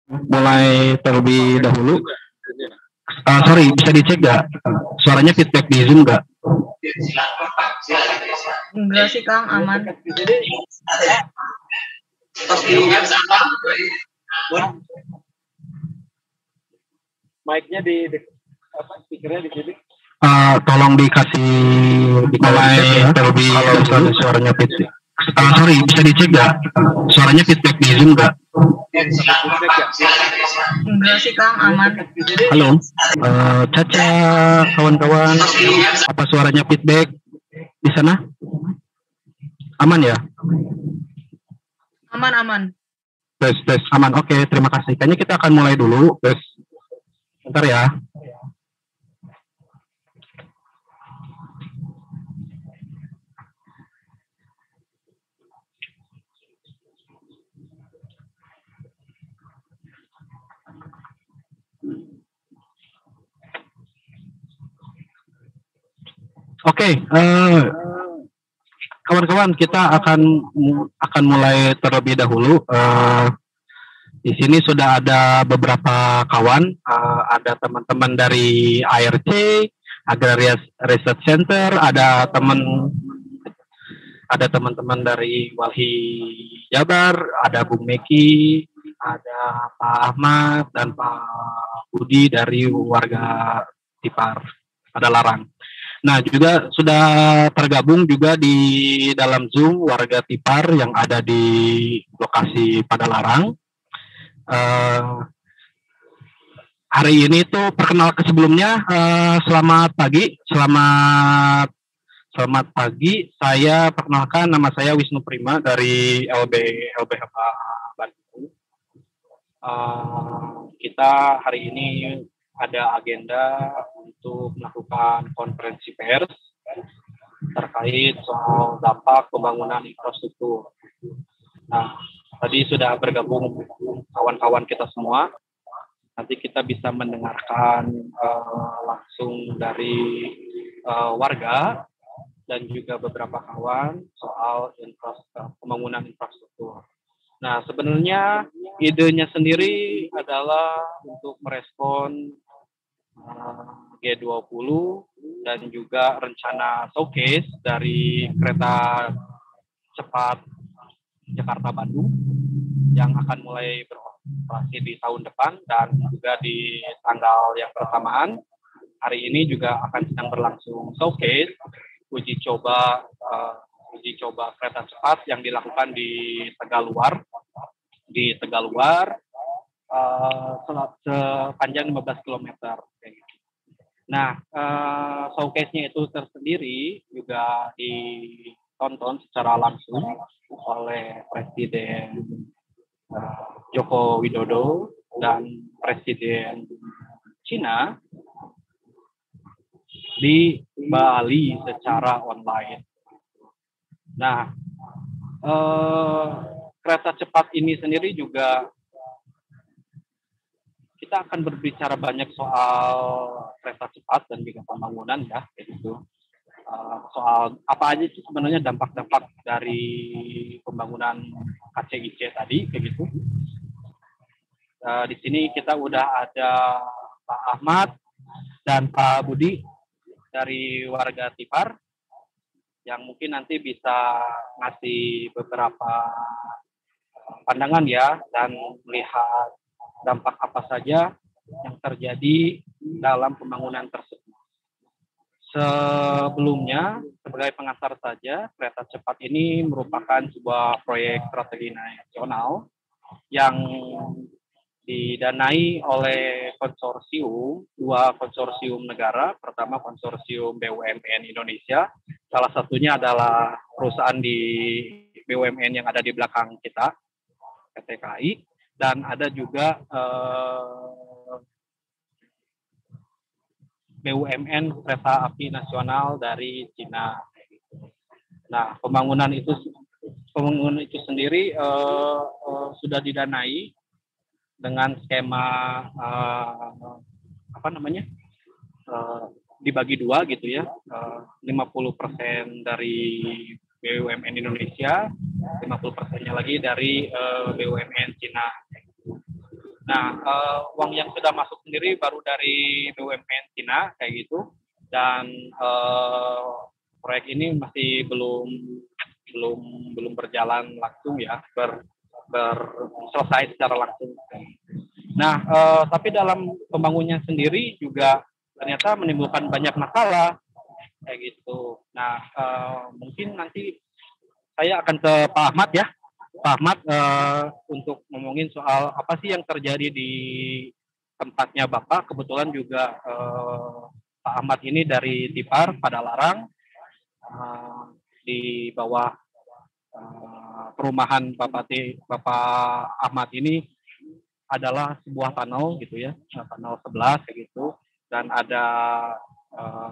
mulai terlebih dahulu. Sorry, bisa dicek nggak? Suaranya feedback di Zoom nggak? Enggak sih Kang, aman. Mic-nya di speaker-nya di sini. Tolong dikasih mulai terlebih dahulu suaranya feedback. Sorry, bisa dicek nggak? Suaranya feedback di Zoom nggak? Enggak sih Kang, aman. Halo, Caca, kawan-kawan, apa suaranya feedback di sana? Aman ya? Aman. Tes, aman. Oke, terima kasih. Kayaknya kita akan mulai dulu. Tes, bentar ya. Oke, kawan-kawan, kita akan mulai terlebih dahulu. Di sini sudah ada beberapa kawan, ada teman-teman dari ARC, Agraria Research Center, ada teman-teman dari Walhi Jabar, ada Bung Meki, ada Pak Ahmad dan Pak Budi dari warga Tipar Padalarang. Nah, juga sudah tergabung juga di dalam Zoom warga Tipar yang ada di lokasi Padalarang. Hari ini tuh perkenalkan sebelumnya, selamat pagi, selamat pagi. Saya perkenalkan, nama saya Wisnu Prima dari LBH Bandung. Kita hari ini ada agenda untuk melakukan konferensi pers terkait soal dampak pembangunan infrastruktur. Nah, tadi sudah bergabung kawan-kawan kita semua. Nanti kita bisa mendengarkan langsung dari warga dan juga beberapa kawan soal pembangunan infrastruktur. Nah, sebenarnya idenya sendiri adalah untuk merespon G20 dan juga rencana showcase dari kereta cepat Jakarta-Bandung yang akan mulai beroperasi di tahun depan dan juga di tanggal yang bersamaan. Hari ini juga akan sedang berlangsung showcase uji coba kereta cepat yang dilakukan di Tegaluar sepanjang 15 km. Nah, showcase-nya itu tersendiri juga ditonton secara langsung oleh Presiden Joko Widodo dan Presiden Cina di Bali secara online. Nah, kereta cepat ini sendiri juga kita akan berbicara banyak soal kereta cepat dan juga pembangunan ya, kayak gitu. Soal apa aja sih sebenarnya dampak-dampak dari pembangunan KCIC tadi, kayak gitu. Di sini kita udah ada Pak Ahmad dan Pak Budi dari warga Tipar yang mungkin nanti bisa ngasih beberapa pandangan ya dan melihat dampak apa saja yang terjadi dalam pembangunan tersebut. Sebelumnya, sebagai pengantar saja, kereta cepat ini merupakan sebuah proyek strategi nasional yang didanai oleh dua konsorsium negara. Pertama konsorsium BUMN Indonesia, salah satunya adalah perusahaan di BUMN yang ada di belakang kita, PT KAI, dan ada juga BUMN Kereta Api Nasional dari Cina. Nah, pembangunan itu sendiri sudah didanai dengan skema dibagi dua gitu ya, 50% dari BUMN Indonesia, 50%-nya lagi dari BUMN Cina. Nah, uang yang sudah masuk sendiri baru dari BUMN Cina kayak gitu, dan proyek ini masih belum berjalan langsung ya, selesai secara langsung. Nah, tapi dalam pembangunannya sendiri juga ternyata menimbulkan banyak masalah kayak gitu. Nah, mungkin nanti saya akan ke Pak Ahmad ya. Pak Ahmad, untuk ngomongin soal apa sih yang terjadi di tempatnya Bapak. Kebetulan juga Pak Ahmad ini dari Tipar Padalarang, di bawah perumahan Bapak Ahmad ini adalah sebuah tunnel gitu ya, tunnel 11 kayak gitu, dan ada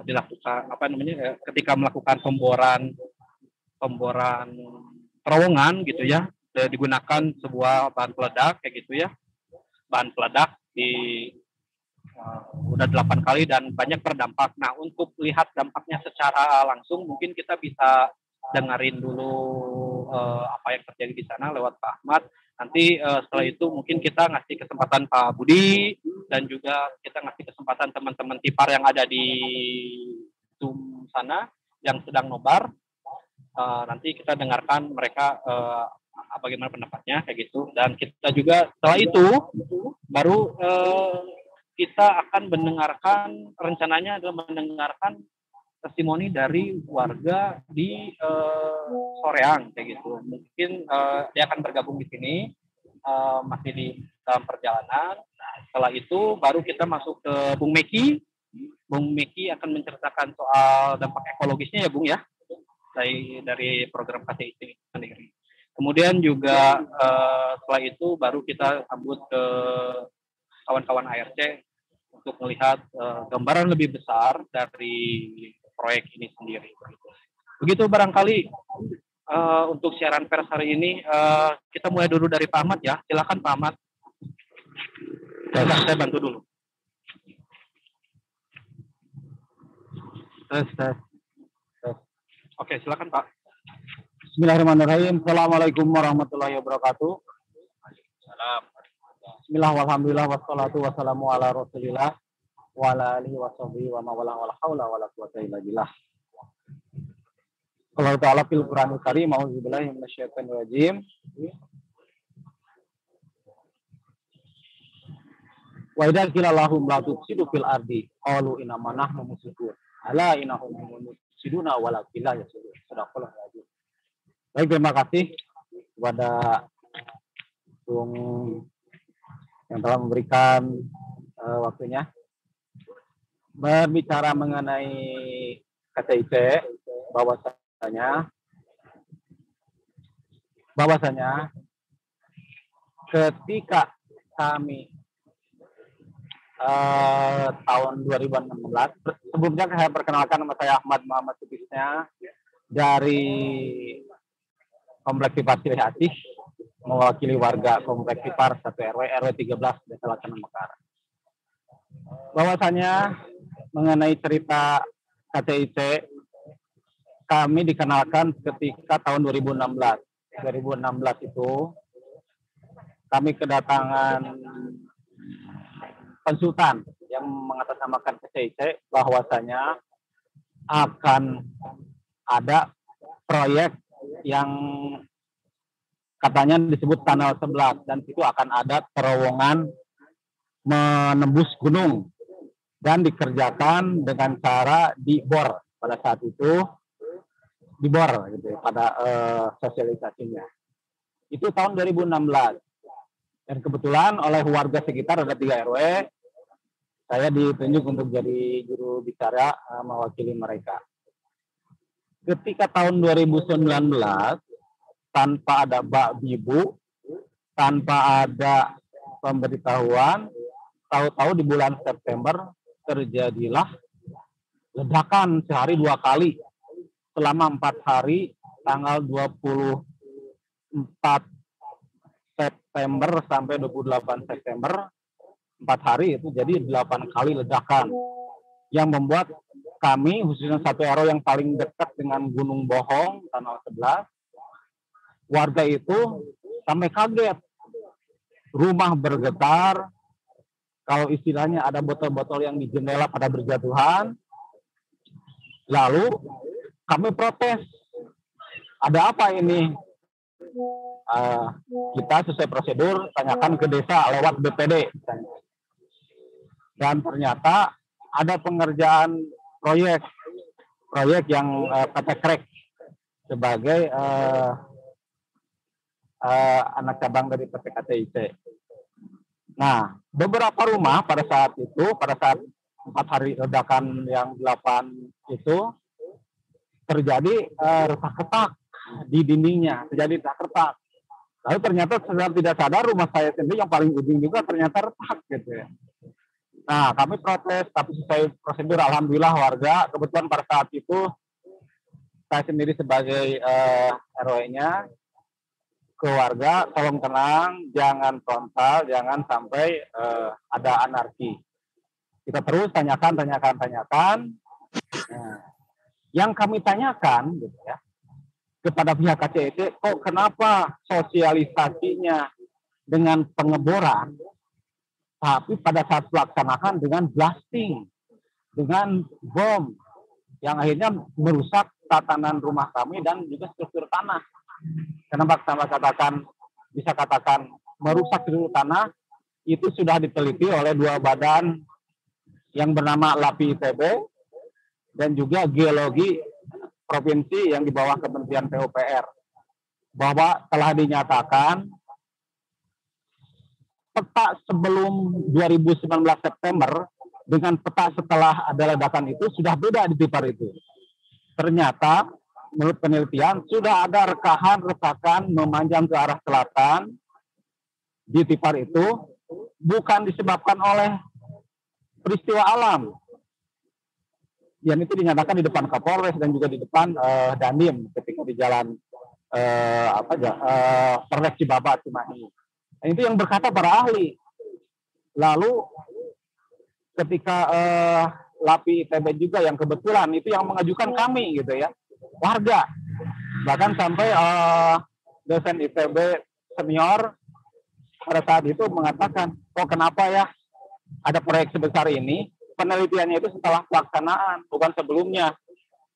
dilakukan ketika melakukan pemboran terowongan gitu ya, digunakan sebuah bahan peledak kayak gitu ya, bahan peledak udah 8 kali dan banyak berdampak. Nah, untuk lihat dampaknya secara langsung mungkin kita bisa dengerin dulu apa yang terjadi di sana lewat Pak Ahmad. Nanti setelah itu mungkin kita ngasih kesempatan Pak Budi dan juga kita ngasih kesempatan teman-teman Tipar yang ada di Zoom sana yang sedang nobar. Nanti kita dengarkan mereka bagaimana pendapatnya kayak gitu, dan kita juga setelah itu baru kita akan rencananya adalah mendengarkan testimoni dari warga di Soreang kayak gitu. Mungkin dia akan bergabung di sini, masih di dalam perjalanan. Nah, setelah itu baru kita masuk ke Bung Meki. Bung Meki akan menceritakan soal dampak ekologisnya ya Bung ya, dari program KTIC sendiri. Kemudian juga setelah itu baru kita sambut ke kawan-kawan ARC untuk melihat gambaran lebih besar dari proyek ini sendiri. Begitu barangkali untuk siaran pers hari ini, kita mulai dulu dari Pak Ahmad ya. Silakan Pak Ahmad. Saya bantu dulu. Oke, silakan Pak. Bismillahirrahmanirrahim. Assalamualaikum warahmatullahi wabarakatuh. Salam. Bismillah walhamdulillah wassalatu wassalamu ala rasulillah wa ala alihi wa sahbihi wa mawala wa la hawla wa la quwwata illa billah. Allah Ta'ala fil Qur'anil Karim, a'udzubillahi minasyaitonir rajim. Wa idza qila lahum la tufsidu fil ardi qalu inna ma nahnu muslihun. Ala innahum mufsiduna walakin la yashurun. Sadaqallahu alazim. Baik, terima kasih kepada Bung yang telah memberikan waktunya berbicara mengenai KTIC, bahwasanya ketika kami tahun 2016, sebelumnya saya perkenalkan, nama saya Ahmad Muhammad Sutisnya dari Kompleks Tipar Silih Asih, mewakili warga Kompleks Tipar 1 RW 13 Desa Laksana Mekar. Bahwasanya mengenai cerita KTIC, kami dikenalkan ketika tahun 2016. 2016 itu kami kedatangan konsultan yang mengatasnamakan KTIC bahwasanya akan ada proyek yang katanya disebut Tunnel 11, dan itu akan ada terowongan menembus gunung dan dikerjakan dengan cara dibor. Pada saat itu dibor gitu pada sosialisasinya. Itu tahun 2016. Dan kebetulan oleh warga sekitar ada 3 RW, saya ditunjuk untuk jadi juru bicara mewakili mereka. Ketika tahun 2019, tanpa ada bak bibu, tanpa ada pemberitahuan, tahu-tahu di bulan September terjadilah ledakan sehari 2 kali selama 4 hari, tanggal 24 September sampai 28 September, 4 hari itu jadi 8 kali ledakan yang membuat kami, khususnya 1 RW yang paling dekat dengan Gunung Bohong, Tunnel 11, warga itu sampai kaget. rumah bergetar, kalau istilahnya ada botol-botol yang di jendela pada berjatuhan. Lalu kami protes, ada apa ini? Kita sesuai prosedur tanyakan ke desa lewat BPD. Dan ternyata ada pengerjaan proyek yang PT Krek sebagai anak cabang dari PT KTIC. Nah, beberapa rumah pada saat 4 hari ledakan yang 8 itu terjadi retak-retak di dindingnya, terjadi retak-retak. Lalu ternyata tidak sadar rumah saya sendiri yang paling ujung juga ternyata retak gitu ya. Nah, kami protes, tapi sesuai prosedur, alhamdulillah warga, kebetulan pada saat itu saya sendiri sebagai RW-nya, ke warga, tolong tenang, jangan frontal, jangan sampai ada anarki. Kita terus tanyakan. Nah, yang kami tanyakan, gitu ya, kepada pihak KCIC, kok kenapa sosialisasinya dengan pengeboran, tapi pada saat pelaksanaan dengan blasting, dengan bom, yang akhirnya merusak tatanan rumah kami dan juga struktur tanah. Kenapa kita bisa katakan merusak struktur tanah, itu sudah diteliti oleh 2 badan yang bernama LAPI ITB dan juga Geologi Provinsi yang di bawah Kementerian PUPR, bahwa telah dinyatakan peta sebelum 2019 September dengan peta setelah ada ledakan itu sudah beda di Tipar itu. Ternyata menurut penelitian sudah ada retakan memanjang ke arah selatan di Tipar itu bukan disebabkan oleh peristiwa alam. Yang itu dinyatakan di depan Kapolres dan juga di depan Dandim ketika di jalan Polres Cibaba Cimahi. Dan itu yang berkata para ahli. Lalu ketika LAPI ITB juga yang kebetulan itu yang mengajukan kami gitu ya, warga, bahkan sampai dosen ITB senior pada saat itu mengatakan, kok kenapa ya ada proyek sebesar ini, penelitiannya itu setelah pelaksanaan, bukan sebelumnya.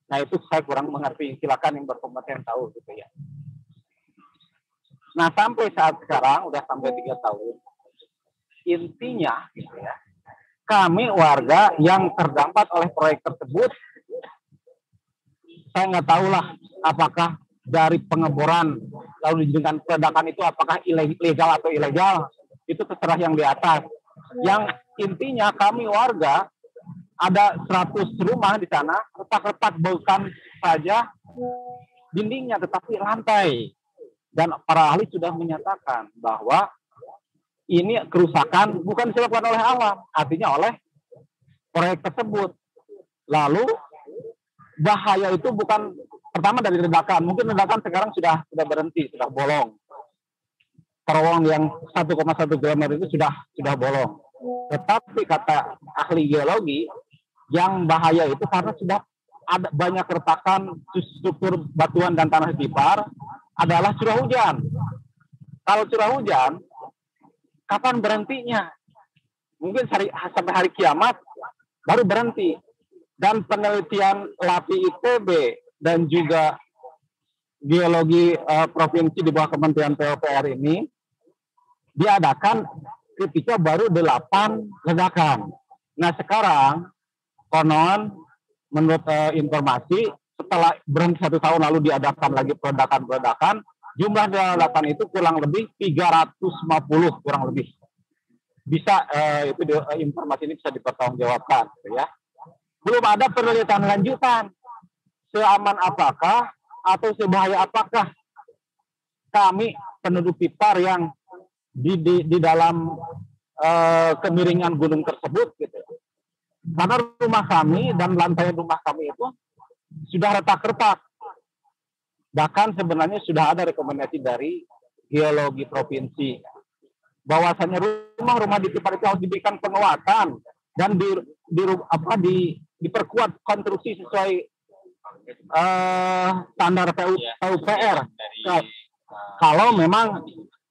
Nah itu saya kurang mengerti, silakan yang berkompeten tahu gitu ya. Nah sampai saat sekarang, udah sampai 3 tahun, intinya gitu ya, kami warga yang terdampak oleh proyek tersebut, saya nggak tahu lah apakah dari pengeboran lalu dengan peledakan itu apakah ilegal atau ilegal, itu terserah yang di atas. Yang intinya kami warga ada 100 rumah di sana, retak-retak bukan saja dindingnya tetapi lantai. Dan para ahli sudah menyatakan bahwa ini kerusakan bukan disebabkan oleh alam, artinya oleh proyek tersebut. Lalu bahaya itu bukan pertama dari ledakan, mungkin ledakan sekarang sudah berhenti, sudah bolong. Terowongan yang 1,1 km itu sudah bolong. Tetapi kata ahli geologi, yang bahaya itu karena sudah ada banyak retakan struktur batuan dan tanah Tipar adalah curah hujan. Kalau curah hujan, kapan berhentinya? Mungkin sampai hari kiamat baru berhenti. Dan penelitian LAPI ITB dan juga Geologi Provinsi di bawah Kementerian PUPR ini diadakan ketika baru 8 ledakan. Nah sekarang konon menurut informasi setelah berhenti 1 tahun lalu diadakan lagi peledakan, jumlah ledakan itu kurang lebih 350 kurang lebih. Bisa informasi ini bisa dipertanggungjawabkan, gitu ya. Belum ada penelitian lanjutan seaman apakah atau sebahaya apakah kami penduduk Tipar yang di dalam kemiringan gunung tersebut, gitu. Karena rumah kami dan lantai rumah kami itu sudah retak-retak. Bahkan sebenarnya sudah ada rekomendasi dari Geologi Provinsi bahwasannya rumah-rumah di Tipar itu harus diberikan penguatan dan diperkuat konstruksi sesuai standar PUPR. Kalau memang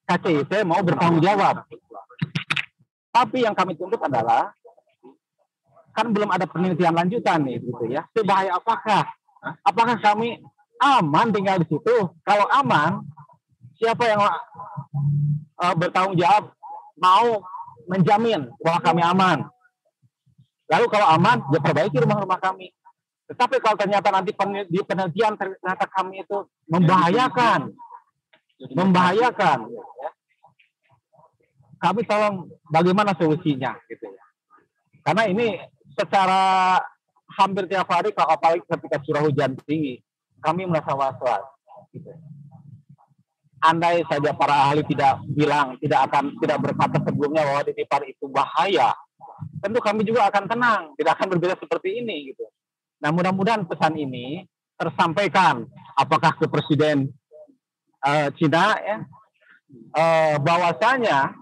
KCIT mau bertanggung jawab. Tapi yang kami tuntut adalah, kan belum ada penelitian lanjutan nih, gitu ya. Sebahaya apakah? Apakah kami aman tinggal di situ? Kalau aman, siapa yang bertanggung jawab mau menjamin bahwa kami aman? Lalu kalau aman, ya perbaiki rumah-rumah kami. Tetapi kalau ternyata nanti di penelitian ternyata kami itu membahayakan, ya. Kami tolong bagaimana solusinya, gitu ya. Karena ini secara hampir tiap hari, kalau apalagi ketika curah hujan tinggi, kami merasa was-was. Gitu. Andai saja para ahli tidak berkata sebelumnya bahwa di Tipar itu bahaya, tentu kami juga akan tenang, tidak akan berbeda seperti ini, gitu. Nah, mudah-mudahan pesan ini tersampaikan, apakah ke Presiden Cina, ya, bahwasanya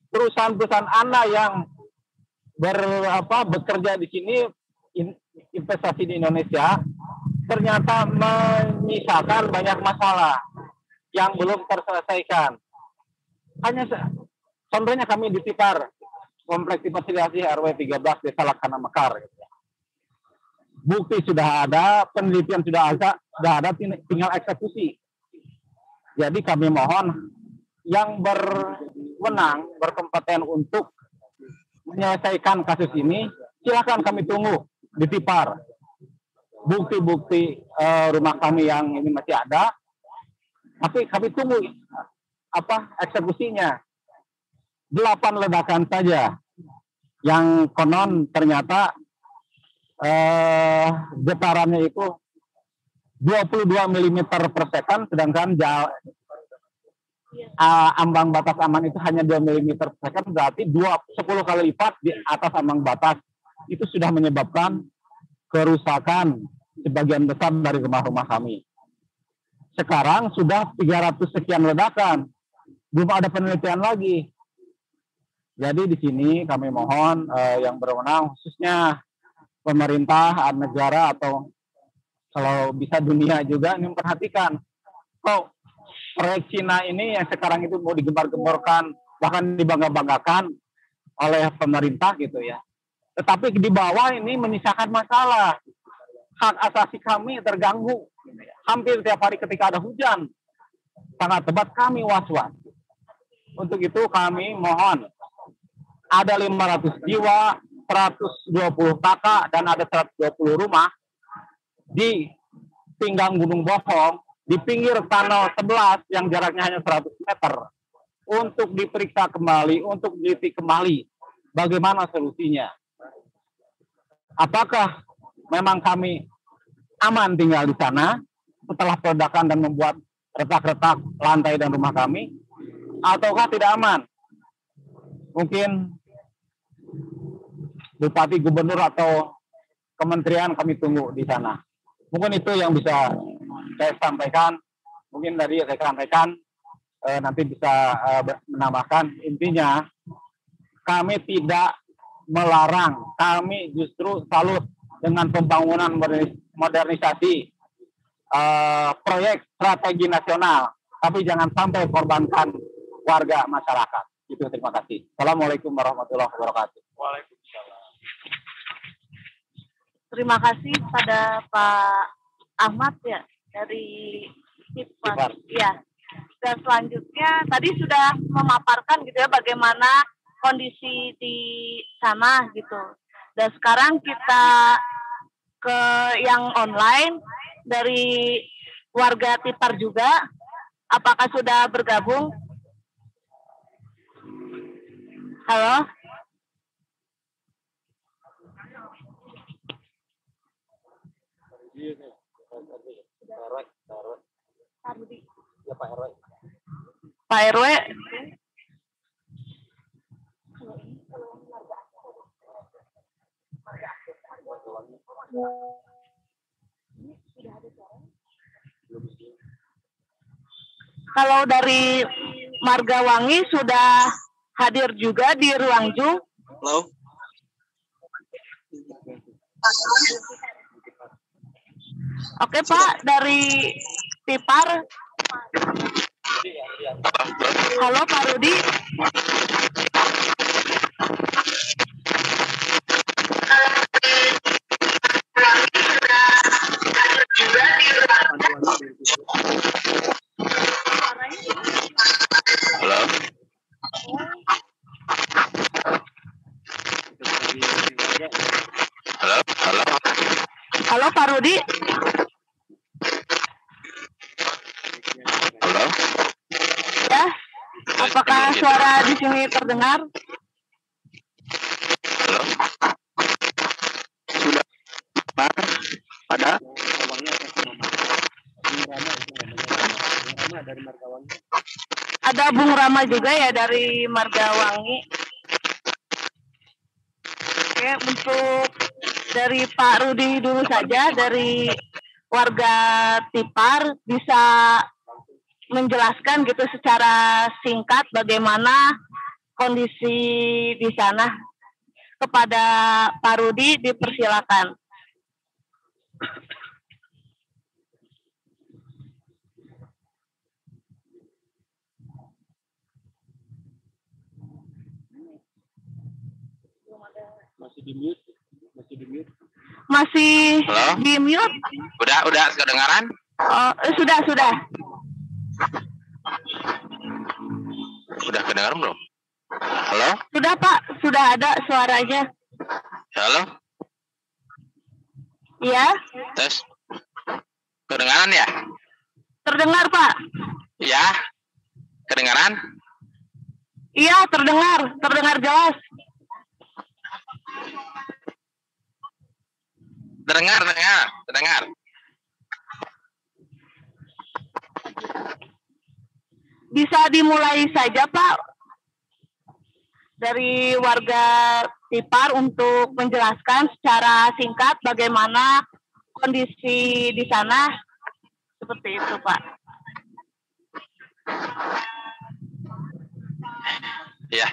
perusahaan-perusahaan Anda yang bekerja di sini, investasi di Indonesia, ternyata menyisakan banyak masalah yang belum terselesaikan. Hanya contohnya kami di Tipar, Kompleks Fasilitasi RW 13 Desa Laksana Mekar. Bukti sudah ada, penelitian sudah ada, tinggal eksekusi. Jadi kami mohon yang berwenang, berkompeten untuk menyelesaikan kasus ini, silakan kami tunggu di Tipar. Bukti-bukti rumah kami yang ini masih ada, tapi kami tunggu eksekusinya. 8 ledakan saja yang konon ternyata getarannya itu 22 mm per second, sedangkan ambang batas aman itu hanya 2 mm per second, berarti 10 kali lipat di atas ambang batas. Itu sudah menyebabkan kerusakan sebagian besar dari rumah-rumah kami. Sekarang sudah 300 sekian ledakan, belum ada penelitian lagi. Jadi di sini kami mohon yang berwenang, khususnya pemerintah, negara, atau kalau bisa dunia juga, ini memperhatikan. Kok proyek Cina ini yang sekarang itu mau digembar-gemborkan, bahkan dibangga-banggakan oleh pemerintah, gitu ya. Tetapi di bawah ini menyisakan masalah. Hak asasi kami terganggu. Hampir tiap hari ketika ada hujan, sangat tebal kami was-was. Untuk itu kami mohon, ada 500 jiwa, 120 kakak, dan ada 120 rumah di pinggang Gunung Bohong, di pinggir tunnel 11 yang jaraknya hanya 100 meter, untuk diperiksa kembali, untuk diteliti kembali bagaimana solusinya. Apakah memang kami aman tinggal di sana setelah peledakan dan membuat retak-retak lantai dan rumah kami, ataukah tidak aman? Mungkin Bupati, Gubernur, atau Kementerian kami tunggu di sana. Mungkin itu yang bisa saya sampaikan. Mungkin dari saya sampaikan, nanti bisa menambahkan. Intinya, kami tidak melarang, kami justru salut dengan pembangunan modernisasi proyek strategi nasional, tapi jangan sampai korbankan warga masyarakat. Itu, terima kasih. Assalamualaikum warahmatullahi wabarakatuh. Waalaikumsalam. Terima kasih pada Pak Ahmad ya dari Tipar. Ya. Dan selanjutnya tadi sudah memaparkan gitu ya bagaimana kondisi di sana gitu. Dan sekarang kita ke yang online dari warga Tipar juga. Apakah sudah bergabung? Halo? Pak RW. Kalau dari Marga Wangi sudah hadir juga di ruang Zoom. Halo. Oke Pak, dari Tipar Halo Pak Rudi. Halo. Halo. Halo. Halo Pak Rudi. Halo. Ya. Apakah suara di sini terdengar? Halo. Sudah. Ada? Ada Bung Rama juga ya dari Margawangi. Oke, untuk dari Pak Rudi dulu saja, dari warga Tipar, bisa menjelaskan gitu secara singkat bagaimana kondisi di sana. Kepada Pak Rudi dipersilakan. Masih di mute. Masih Halo? di mute? Udah kedengaran? Oh, sudah. Udah kedengaran belum? Halo? Sudah Pak, sudah ada suaranya. Halo? Iya, Tes. Kedengaran ya? terdengar Pak. Ya. Kedengaran? Iya, terdengar jelas. Terdengar. Bisa dimulai saja Pak dari warga Tipar untuk menjelaskan secara singkat bagaimana kondisi di sana. Seperti itu Pak. Iya.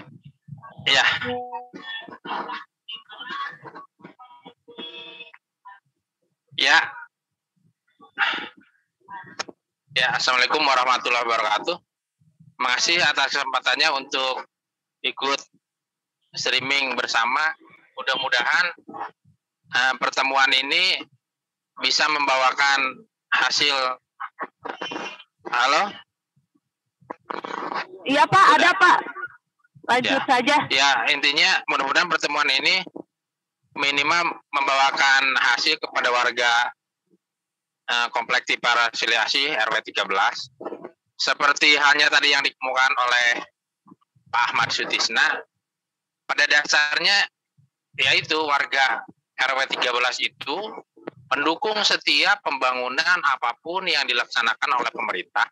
Ya, Assalamualaikum warahmatullahi wabarakatuh. Makasih atas kesempatannya untuk ikut streaming bersama. Mudah-mudahan pertemuan ini bisa membawakan hasil. Halo? Iya Pak, ada Pak. Lanjut saja. Ya, intinya mudah-mudahan pertemuan ini minimal membawakan hasil kepada warga Komplek Tipar Siliasi RW 13. Seperti halnya tadi yang dikemukakan oleh Pak Ahmad Sutisna, pada dasarnya yaitu warga RW 13 itu mendukung setiap pembangunan apapun yang dilaksanakan oleh pemerintah,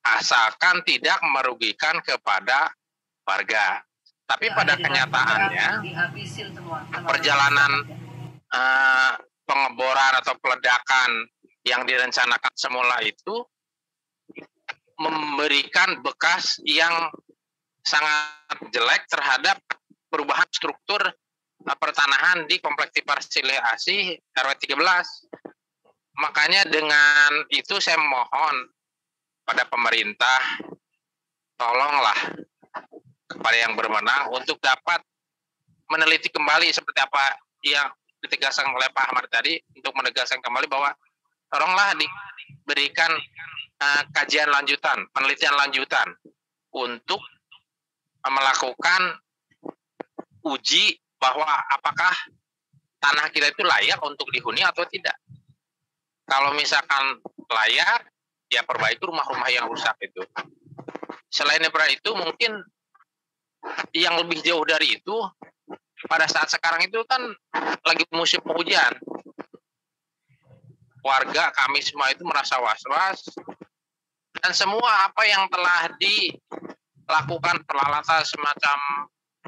asalkan tidak merugikan kepada warga. Tapi pada kenyataannya, perjalanan pengeboran atau peledakan yang direncanakan semula itu memberikan bekas yang sangat jelek terhadap perubahan struktur pertanahan di Komplek Tipar Siliasi RW 13. Makanya dengan itu saya mohon pada pemerintah, tolonglah kepada yang berwenang untuk dapat meneliti kembali seperti apa yang ditegaskan oleh Pak Ahmad tadi, untuk menegaskan kembali bahwa tolonglah diberikan kajian lanjutan, penelitian lanjutan untuk melakukan uji bahwa apakah tanah kita itu layak untuk dihuni atau tidak. Kalau misalkan layak, ya perbaiki rumah-rumah yang rusak itu. Selain daripada itu, mungkin yang lebih jauh dari itu, pada saat sekarang itu kan lagi musim penghujan. Warga kami semua itu merasa was-was, dan semua apa yang telah dilakukan peralatan semacam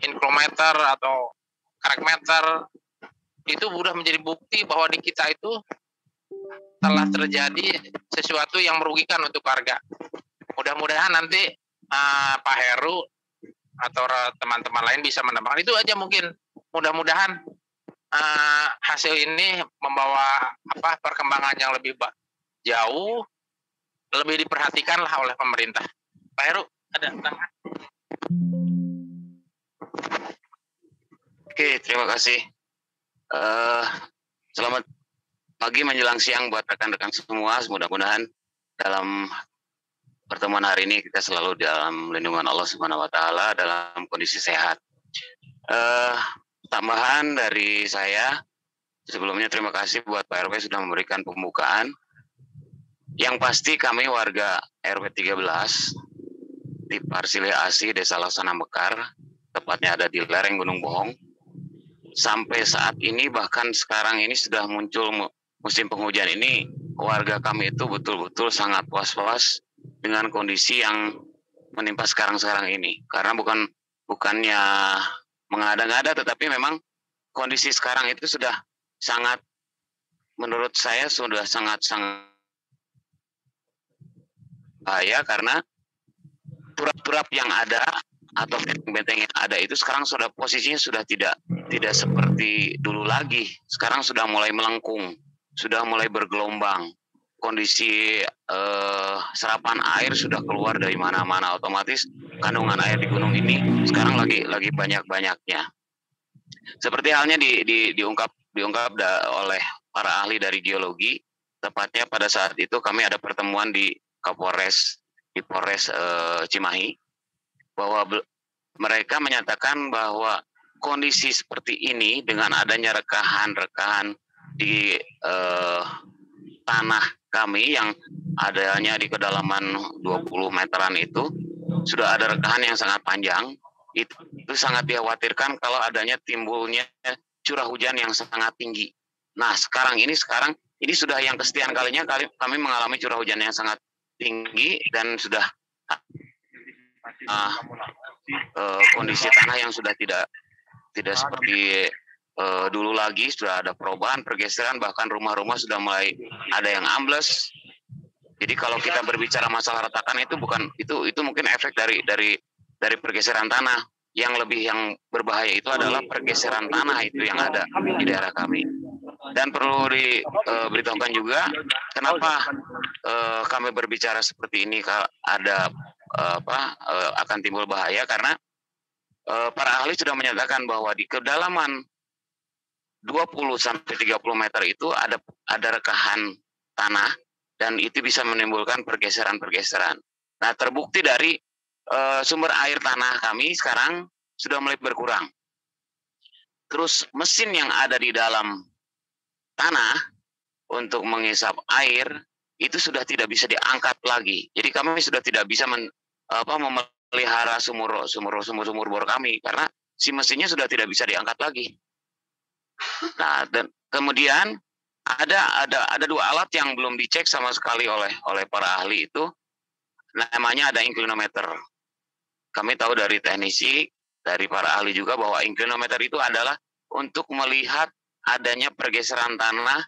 inkrometer atau karakmeter itu sudah menjadi bukti bahwa di kita itu telah terjadi sesuatu yang merugikan untuk warga. Mudah-mudahan nanti Pak Heru atau teman-teman lain bisa menambahkan. Itu aja mungkin. Mudah-mudahan hasil ini membawa perkembangan yang lebih jauh lebih diperhatikan lah oleh pemerintah. Pak Heru, ada tambahan? Oke, terima kasih. Selamat pagi menjelang siang buat rekan-rekan semua. Mudah-mudahan dalam pertemuan hari ini kita selalu dalam lindungan Allah Subhanahu wa taala dalam kondisi sehat. Tambahan dari saya, sebelumnya terima kasih buat Pak RW sudah memberikan pembukaan. Yang pasti kami warga RW 13 di Parsile Asi, Desa Laksana Mekar, tepatnya ada di lereng Gunung Bohong. Sampai saat ini bahkan sekarang ini sudah muncul musim penghujan ini, warga kami itu betul-betul sangat was-was dengan kondisi yang menimpa sekarang ini. Karena bukannya mengada-ngada, tetapi memang kondisi sekarang itu sudah sangat, menurut saya sudah sangat bahaya, karena turap-turap yang ada atau benteng-benteng yang ada itu sekarang sudah posisinya sudah tidak seperti dulu lagi. Sekarang sudah mulai melengkung, sudah mulai bergelombang. Kondisi serapan air sudah keluar dari mana-mana, otomatis kandungan air di gunung ini sekarang lagi banyak-banyaknya. Seperti halnya diungkap oleh para ahli dari geologi, tepatnya pada saat itu kami ada pertemuan di Kapolres Cimahi, bahwa mereka menyatakan bahwa kondisi seperti ini dengan adanya rekahan di tanah kami yang adanya di kedalaman 20 meteran itu, sudah ada rekahan yang sangat panjang. Itu sangat dikhawatirkan kalau adanya timbulnya curah hujan yang sangat tinggi. Nah, sekarang ini sudah yang kesekian kalinya kami mengalami curah hujan yang sangat tinggi, dan sudah kondisi tanah yang sudah tidak seperti dulu lagi, sudah ada perubahan, pergeseran, bahkan rumah-rumah sudah mulai ada yang ambles. Jadi kalau kita berbicara masalah retakan itu mungkin efek dari pergeseran tanah. Yang berbahaya itu adalah pergeseran tanah itu yang ada di daerah kami. Dan perlu diberitahukan juga kenapa kami berbicara seperti ini, ada akan timbul bahaya, karena para ahli sudah menyatakan bahwa di kedalaman 20-30 meter itu ada rekahan tanah, dan itu bisa menimbulkan pergeseran-pergeseran. Nah, terbukti dari sumber air tanah kami sekarang sudah mulai berkurang. Terus mesin yang ada di dalam tanah untuk mengisap air itu sudah tidak bisa diangkat lagi. Jadi kami sudah tidak bisa memelihara sumur bor kami, karena si mesinnya sudah tidak bisa diangkat lagi. Nah, dan kemudian ada dua alat yang belum dicek sama sekali oleh para ahli itu, namanya ada inclinometer. Kami tahu dari teknisi, dari para ahli juga, bahwa inclinometer itu adalah untuk melihat adanya pergeseran tanah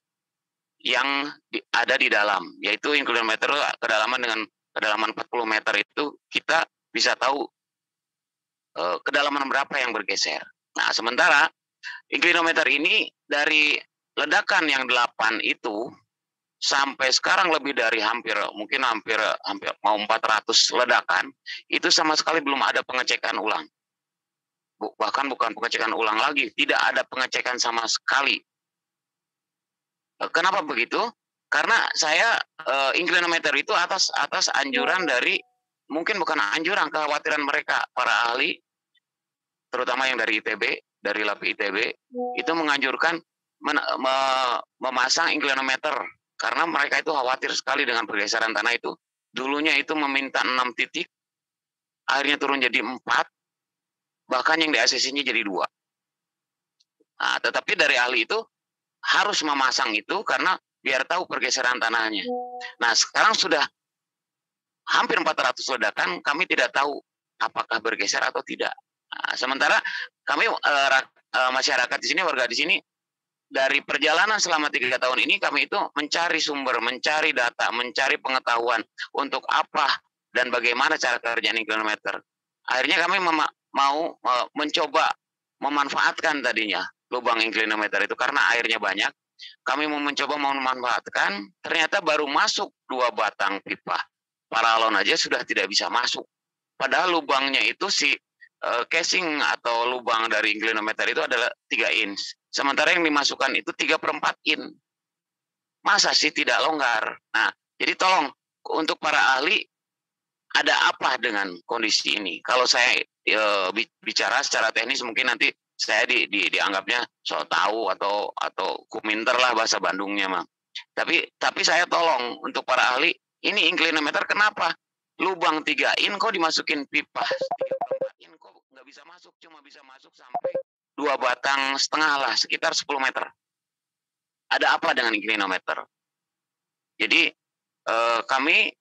yang ada di dalam, yaitu inclinometer kedalaman 40 meter itu kita bisa tahu kedalaman berapa yang bergeser. Nah, sementara inclinometer ini dari ledakan yang 8 itu sampai sekarang lebih dari hampir mau 400 ledakan, itu sama sekali belum ada pengecekan ulang. Bahkan bukan pengecekan ulang lagi, tidak ada pengecekan sama sekali. Kenapa begitu? Karena saya inclinometer itu atas anjuran dari, mungkin bukan anjuran, kekhawatiran mereka, para ahli, terutama yang dari ITB, dari LAPI ITB, itu menganjurkan memasang inclinometer, karena mereka itu khawatir sekali dengan pergeseran tanah itu. Dulunya itu meminta 6 titik, akhirnya turun jadi 4, bahkan yang di ACC-nya jadi 2. Nah, tetapi dari ahli itu harus memasang itu karena biar tahu pergeseran tanahnya. Nah, sekarang sudah hampir 400 ledakan, kami tidak tahu apakah bergeser atau tidak. Nah, sementara kami masyarakat di sini, warga di sini, dari perjalanan selama 3 tahun ini kami itu mencari sumber, mencari data, mencari pengetahuan untuk apa dan bagaimana cara kerja inclinometer. Akhirnya kami mau mencoba memanfaatkan tadinya lubang inclinometer itu karena airnya banyak. Kami mau mencoba memanfaatkan, ternyata baru masuk 2 batang pipa. paralon aja sudah tidak bisa masuk. Padahal lubangnya itu casing atau lubang dari inclinometer itu adalah 3 inch. Sementara yang dimasukkan itu 3/4 inch. Masa sih tidak longgar? Nah, jadi tolong untuk para ahli, ada apa dengan kondisi ini? Kalau saya bicara secara teknis mungkin nanti saya dianggapnya so tahu atau kuminter lah bahasa Bandungnya mah. Tapi saya tolong untuk para ahli, ini inclinometer kenapa? Lubang 3 in kok dimasukin pipa 3/4 in kok nggak bisa masuk, cuma bisa masuk sampai 2,5 batang lah, sekitar 10 meter. Ada apa dengan inclinometer? Jadi kami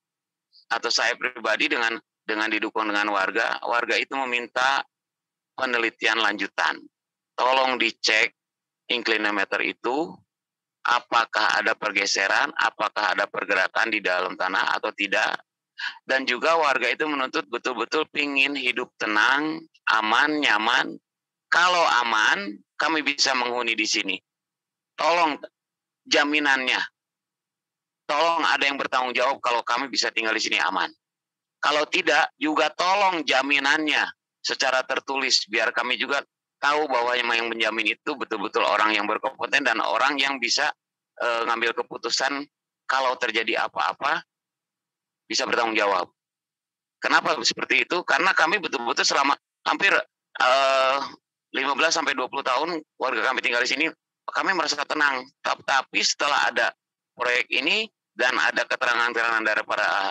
atau saya pribadi dengan didukung dengan warga itu meminta penelitian lanjutan. Tolong dicek inclinometer itu apakah ada pergeseran, apakah ada pergerakan di dalam tanah atau tidak. Dan juga warga itu menuntut betul-betul pingin hidup tenang, aman, nyaman. Kalau aman, kami bisa menghuni di sini. Tolong jaminannya. Tolong ada yang bertanggung jawab kalau kami bisa tinggal di sini aman. Kalau tidak, juga tolong jaminannya secara tertulis biar kami juga tahu bahwa yang menjamin itu betul-betul orang yang berkompeten dan orang yang bisa ngambil keputusan kalau terjadi apa-apa bisa bertanggung jawab. Kenapa seperti itu? Karena kami betul-betul selama hampir 15 sampai 20 tahun warga kami tinggal di sini, kami merasa tenang. Tapi setelah ada proyek ini dan ada keterangan-keterangan dari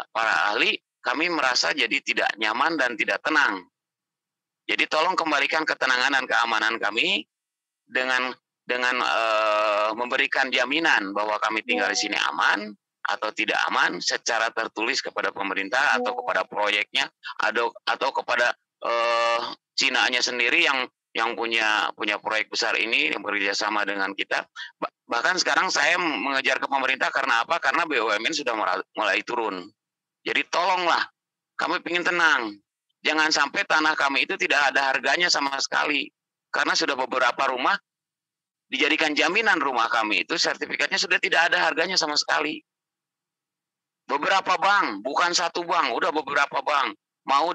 para ahli, kami merasa jadi tidak nyaman dan tidak tenang. Jadi tolong kembalikan ketenangan dan keamanan kami dengan memberikan jaminan bahwa kami tinggal di sini aman atau tidak aman secara tertulis kepada pemerintah atau kepada proyeknya atau kepada Cina-nya sendiri yang punya proyek besar ini yang bekerja sama dengan kita. Bahkan sekarang saya mengejar ke pemerintah karena apa? Karena BUMN sudah mulai turun. Jadi tolonglah, kami ingin tenang. Jangan sampai tanah kami itu tidak ada harganya sama sekali. Karena sudah beberapa rumah dijadikan jaminan rumah kami itu sertifikatnya sudah tidak ada harganya sama sekali. Beberapa bank, bukan satu bank, udah beberapa bank mau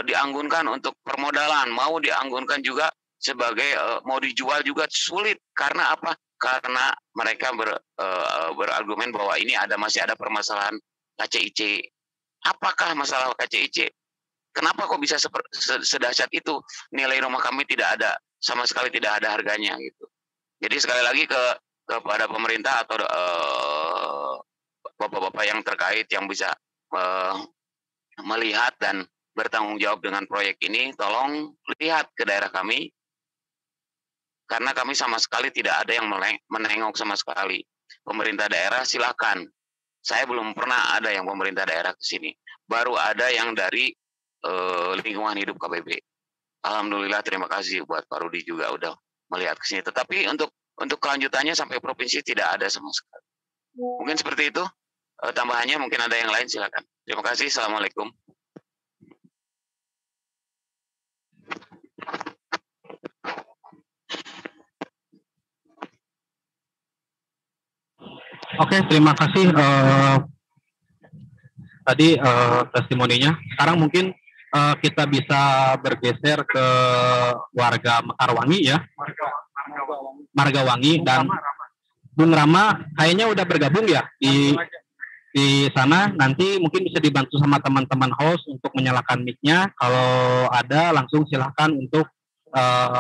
dianggunkan untuk permodalan, mau dianggunkan juga sebagai mau dijual juga sulit. Karena apa? Karena mereka berargumen bahwa ini masih ada permasalahan KCIC. Apakah masalah KCIC? Kenapa kok bisa sedahsyat itu? Nilai rumah kami tidak ada, sama sekali tidak ada harganya gitu. Jadi sekali lagi kepada pemerintah atau bapak-bapak yang terkait yang bisa melihat dan bertanggung jawab dengan proyek ini, tolong lihat ke daerah kami, karena kami sama sekali tidak ada yang menengok sama sekali. Pemerintah daerah silakan. Saya belum pernah ada yang pemerintah daerah ke sini. Baru ada yang dari lingkungan hidup KBB. Alhamdulillah, terima kasih buat Pak Rudi juga udah melihat ke sini. Tetapi untuk kelanjutannya sampai provinsi tidak ada sama sekali. Mungkin seperti itu. Tambahannya mungkin ada yang lain, silakan. Terima kasih. Assalamualaikum. Oke, terima kasih tadi testimoninya. Sekarang mungkin kita bisa bergeser ke warga Mekarwangi ya. Margawangi dan Bung Rama kayaknya udah bergabung ya di sana. Nanti mungkin bisa dibantu sama teman-teman host untuk menyalakan mic-nya. Kalau ada langsung silahkan untuk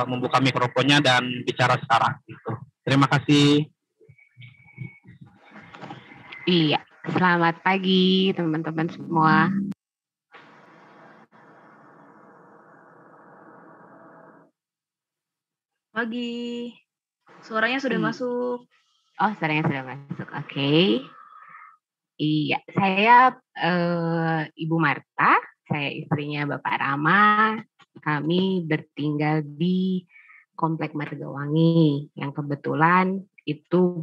membuka mikrofonnya dan bicara sekarang. Gitu. Terima kasih. Iya, selamat pagi teman-teman semua. Pagi. Suaranya sudah masuk. Oh, suaranya sudah masuk. Oke. Iya, saya Ibu Marta, saya istrinya Bapak Rama. Kami bertinggal di Komplek Margawangi yang kebetulan itu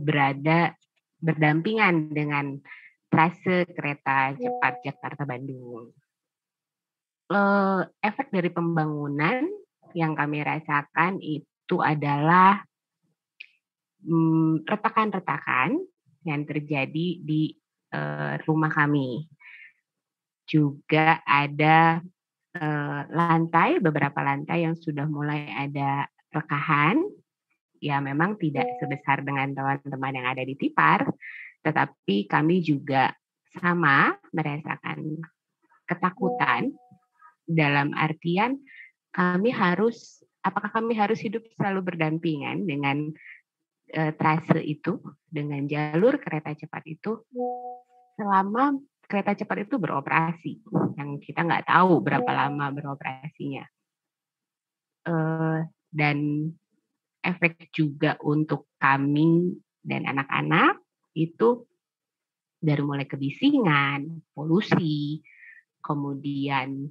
berdampingan dengan trase kereta cepat Jakarta-Bandung. Efek dari pembangunan yang kami rasakan itu adalah retakan-retakan yang terjadi di rumah kami. juga ada beberapa lantai yang sudah mulai ada rekahan. Ya memang tidak sebesar dengan teman-teman yang ada di Tipar, tetapi kami juga sama merasakan ketakutan dalam artian apakah kami harus hidup selalu berdampingan dengan trase itu, dengan jalur kereta cepat itu selama kereta cepat itu beroperasi, yang kita nggak tahu berapa lama beroperasinya. Dan efek juga untuk kami dan anak-anak itu dari mulai kebisingan, polusi, kemudian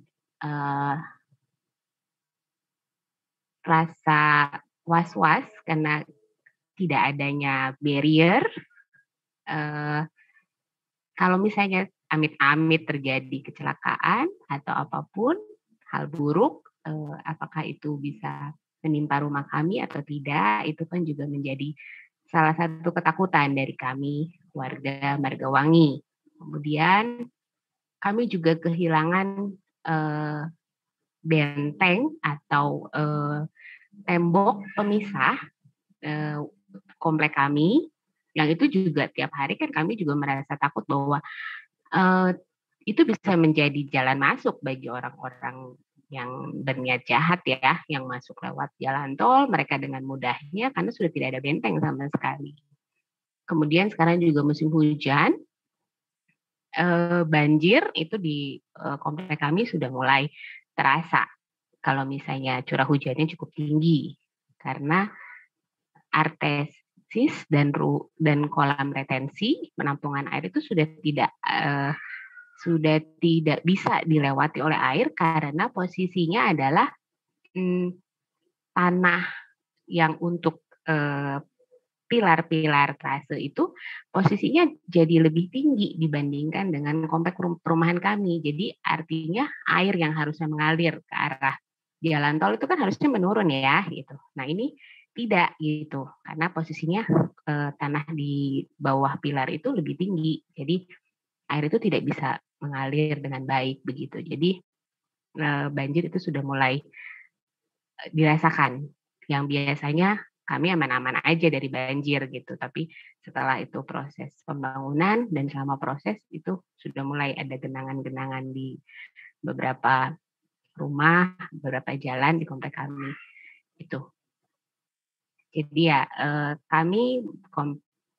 rasa was-was karena tidak adanya barrier. Kalau misalnya amit-amit terjadi kecelakaan atau apapun hal buruk, apakah itu bisa menimpa rumah kami atau tidak, itu kan juga menjadi salah satu ketakutan dari kami warga Margawangi. Kemudian kami juga kehilangan benteng atau tembok pemisah komplek kami, yang itu juga tiap hari kan kami juga merasa takut bahwa itu bisa menjadi jalan masuk bagi orang-orang yang berniat jahat ya, yang masuk lewat jalan tol, mereka dengan mudahnya karena sudah tidak ada benteng sama sekali. Kemudian sekarang juga musim hujan, banjir itu di komplek kami sudah mulai terasa kalau misalnya curah hujannya cukup tinggi, karena artesis dan kolam retensi penampungan air itu sudah tidak bisa dilewati oleh air karena posisinya adalah tanah yang untuk pilar-pilar trase itu posisinya jadi lebih tinggi dibandingkan dengan komplek perumahan kami. Jadi artinya air yang harusnya mengalir ke arah jalan tol itu kan harusnya menurun ya gitu. Nah ini tidak gitu karena posisinya tanah di bawah pilar itu lebih tinggi. Jadi air itu tidak bisa mengalir dengan baik begitu. Jadi banjir itu sudah mulai dirasakan. Yang biasanya kami aman-aman aja dari banjir gitu, tapi setelah itu proses pembangunan dan selama proses itu sudah mulai ada genangan-genangan di beberapa rumah, beberapa jalan di komplek kami itu. Jadi ya kami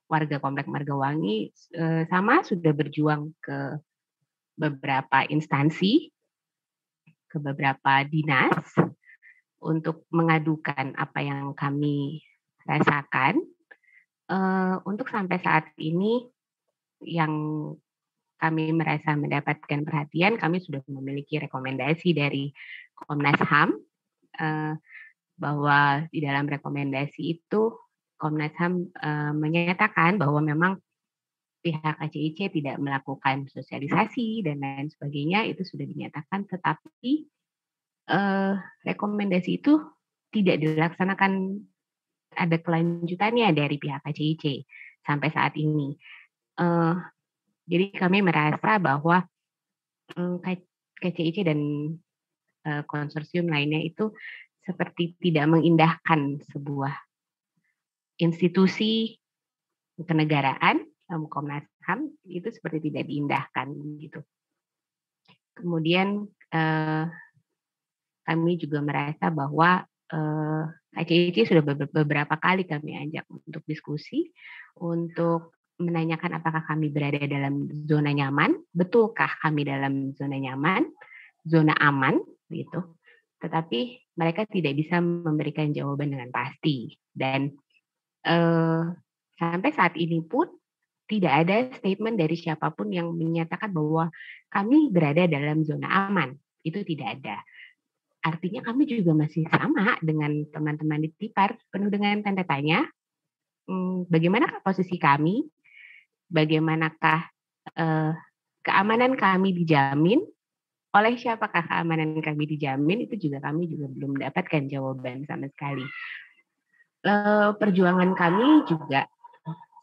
warga komplek Margawangi sama sudah berjuang ke beberapa instansi, ke beberapa dinas untuk mengadukan apa yang kami rasakan. Untuk sampai saat ini yang kami merasa mendapatkan perhatian, kami sudah memiliki rekomendasi dari Komnas HAM bahwa di dalam rekomendasi itu Komnas HAM menyatakan bahwa memang pihak KCIC tidak melakukan sosialisasi dan lain sebagainya, itu sudah dinyatakan, tetapi rekomendasi itu tidak dilaksanakan, ada kelanjutannya dari pihak KCIC sampai saat ini. Jadi kami merasa bahwa KCIC dan konsorsium lainnya itu seperti tidak mengindahkan sebuah institusi kenegaraan, Komnas HAM itu seperti tidak diindahkan gitu. Kemudian kami juga merasa bahwa KCIC sudah beberapa kali kami ajak untuk diskusi, untuk menanyakan apakah kami berada dalam zona nyaman, betulkah kami dalam zona nyaman, zona aman gitu. Tetapi mereka tidak bisa memberikan jawaban dengan pasti, dan sampai saat ini pun tidak ada statement dari siapapun yang menyatakan bahwa kami berada dalam zona aman. Itu tidak ada. Artinya kami juga masih sama dengan teman-teman di Tipar, penuh dengan tanda tanya. Bagaimanakah posisi kami? Bagaimanakah keamanan kami dijamin? Oleh siapakah keamanan kami dijamin? Itu juga kami juga belum mendapatkan jawaban sama sekali. Perjuangan kami juga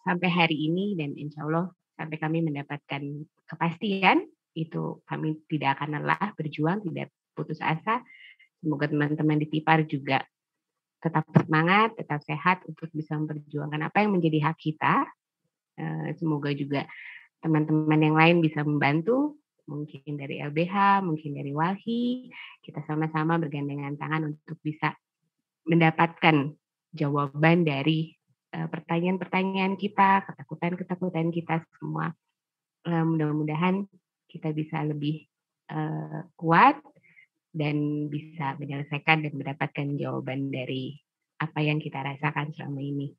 sampai hari ini dan insya Allah sampai kami mendapatkan kepastian itu kami tidak akan lelah berjuang, tidak putus asa. Semoga teman-teman di TIPAR juga tetap semangat, tetap sehat untuk bisa memperjuangkan apa yang menjadi hak kita. Semoga juga teman-teman yang lain bisa membantu, mungkin dari LBH, mungkin dari Walhi. Kita sama-sama bergandengan tangan untuk bisa mendapatkan jawaban dari pertanyaan-pertanyaan kita, ketakutan-ketakutan kita semua. Mudah-mudahan kita bisa lebih kuat dan bisa menyelesaikan dan mendapatkan jawaban dari apa yang kita rasakan selama ini.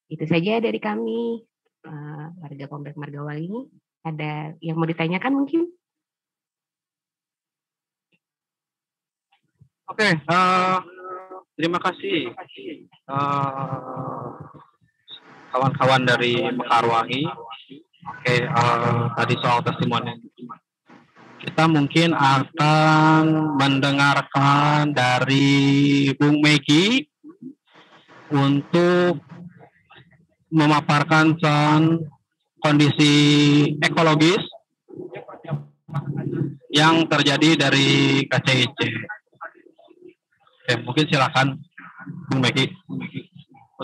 Itu saja dari kami, warga Komplek Margawali. Ada yang mau ditanyakan mungkin? Oke, terima kasih kawan-kawan dari Mekarwangi. Oke, tadi soal testimoni. Kita mungkin akan mendengarkan dari Bung Meki untuk memaparkan kondisi ekologis yang terjadi dari KCIC. Oke, mungkin silakan Bung Meki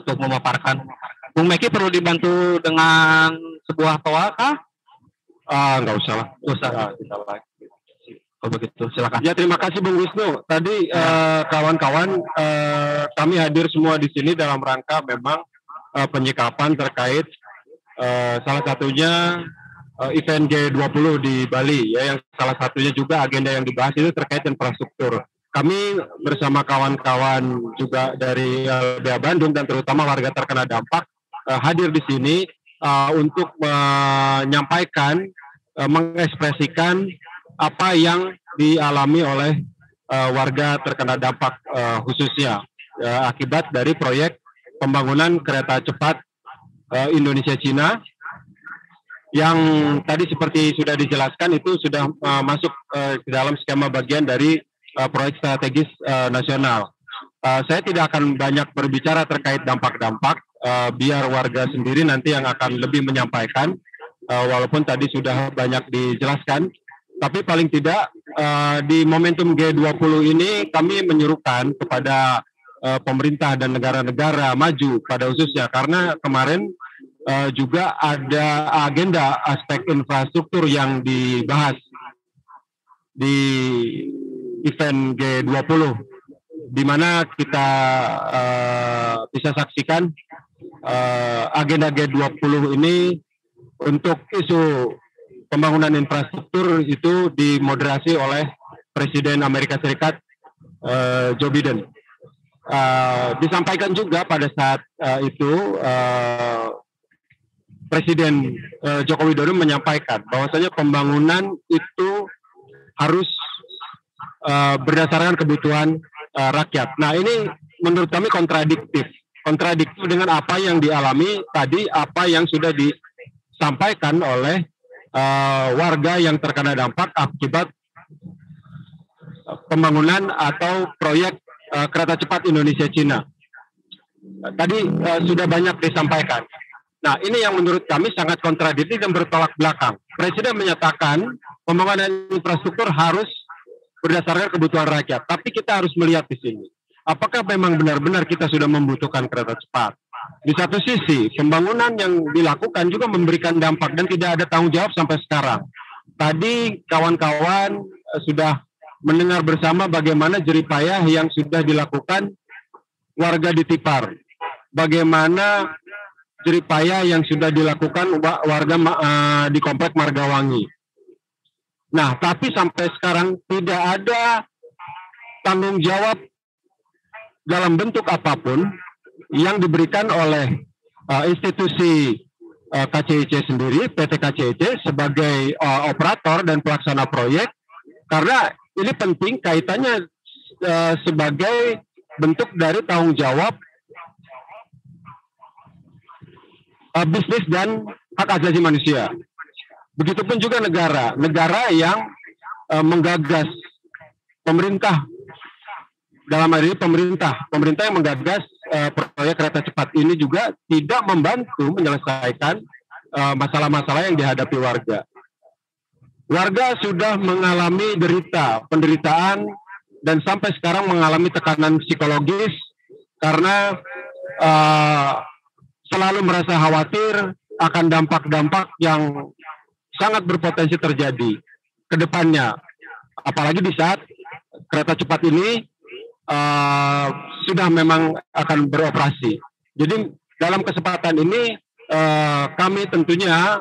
untuk memaparkan. Bung Meki perlu dibantu dengan sebuah toa kah? Nggak usah lah. Nggak usah. Kalau begitu, silakan. Ya, terima kasih Bung Wisnu. Tadi kawan-kawan, kami hadir semua di sini dalam rangka memang penyikapan terkait salah satunya event G20 di Bali, ya, yang salah satunya juga agenda yang dibahas itu terkait infrastruktur. Kami bersama kawan-kawan juga dari LBH Bandung dan terutama warga terkena dampak hadir di sini untuk menyampaikan, mengekspresikan apa yang dialami oleh warga terkena dampak khususnya akibat dari proyek pembangunan kereta cepat Indonesia-Cina yang tadi seperti sudah dijelaskan itu sudah masuk ke dalam skema bagian dari proyek strategis nasional. Saya tidak akan banyak berbicara terkait dampak-dampak, biar warga sendiri nanti yang akan lebih menyampaikan, walaupun tadi sudah banyak dijelaskan. Tapi paling tidak di momentum G20 ini kami menyuruhkan kepada pemerintah dan negara-negara maju pada khususnya karena kemarin juga ada agenda aspek infrastruktur yang dibahas di event G20 di mana kita bisa saksikan agenda G20 ini untuk isu pembangunan infrastruktur itu dimoderasi oleh Presiden Amerika Serikat Joe Biden. Disampaikan juga pada saat itu Presiden Joko Widodo menyampaikan bahwasanya pembangunan itu harus berdasarkan kebutuhan rakyat. Nah, ini menurut kami kontradiktif dengan apa yang dialami tadi, apa yang sudah disampaikan oleh warga yang terkena dampak akibat pembangunan atau proyek kereta cepat Indonesia-Cina. Tadi sudah banyak disampaikan. Nah, ini yang menurut kami sangat kontradiktif dan bertolak belakang. Presiden menyatakan pembangunan infrastruktur harus berdasarkan kebutuhan rakyat. Tapi kita harus melihat di sini, apakah memang benar-benar kita sudah membutuhkan kereta cepat? Di satu sisi, pembangunan yang dilakukan juga memberikan dampak dan tidak ada tanggung jawab sampai sekarang. Tadi kawan-kawan sudah mendengar bersama bagaimana jeripayah yang sudah dilakukan warga di TIPAR. Bagaimana jeripayah yang sudah dilakukan warga di Komplek Margawangi. Nah, tapi sampai sekarang tidak ada tanggung jawab dalam bentuk apapun yang diberikan oleh institusi KCIC sendiri, PT KCIC sebagai operator dan pelaksana proyek, karena ini penting kaitannya sebagai bentuk dari tanggung jawab bisnis dan hak asasi manusia. Begitupun juga negara yang menggagas pemerintah, dalam hal ini pemerintah yang menggagas proyek kereta cepat ini juga tidak membantu menyelesaikan masalah-masalah yang dihadapi warga. warga sudah mengalami penderitaan dan sampai sekarang mengalami tekanan psikologis karena selalu merasa khawatir akan dampak-dampak yang sangat berpotensi terjadi ke depannya. Apalagi di saat kereta cepat ini sudah memang akan beroperasi. Jadi dalam kesempatan ini kami tentunya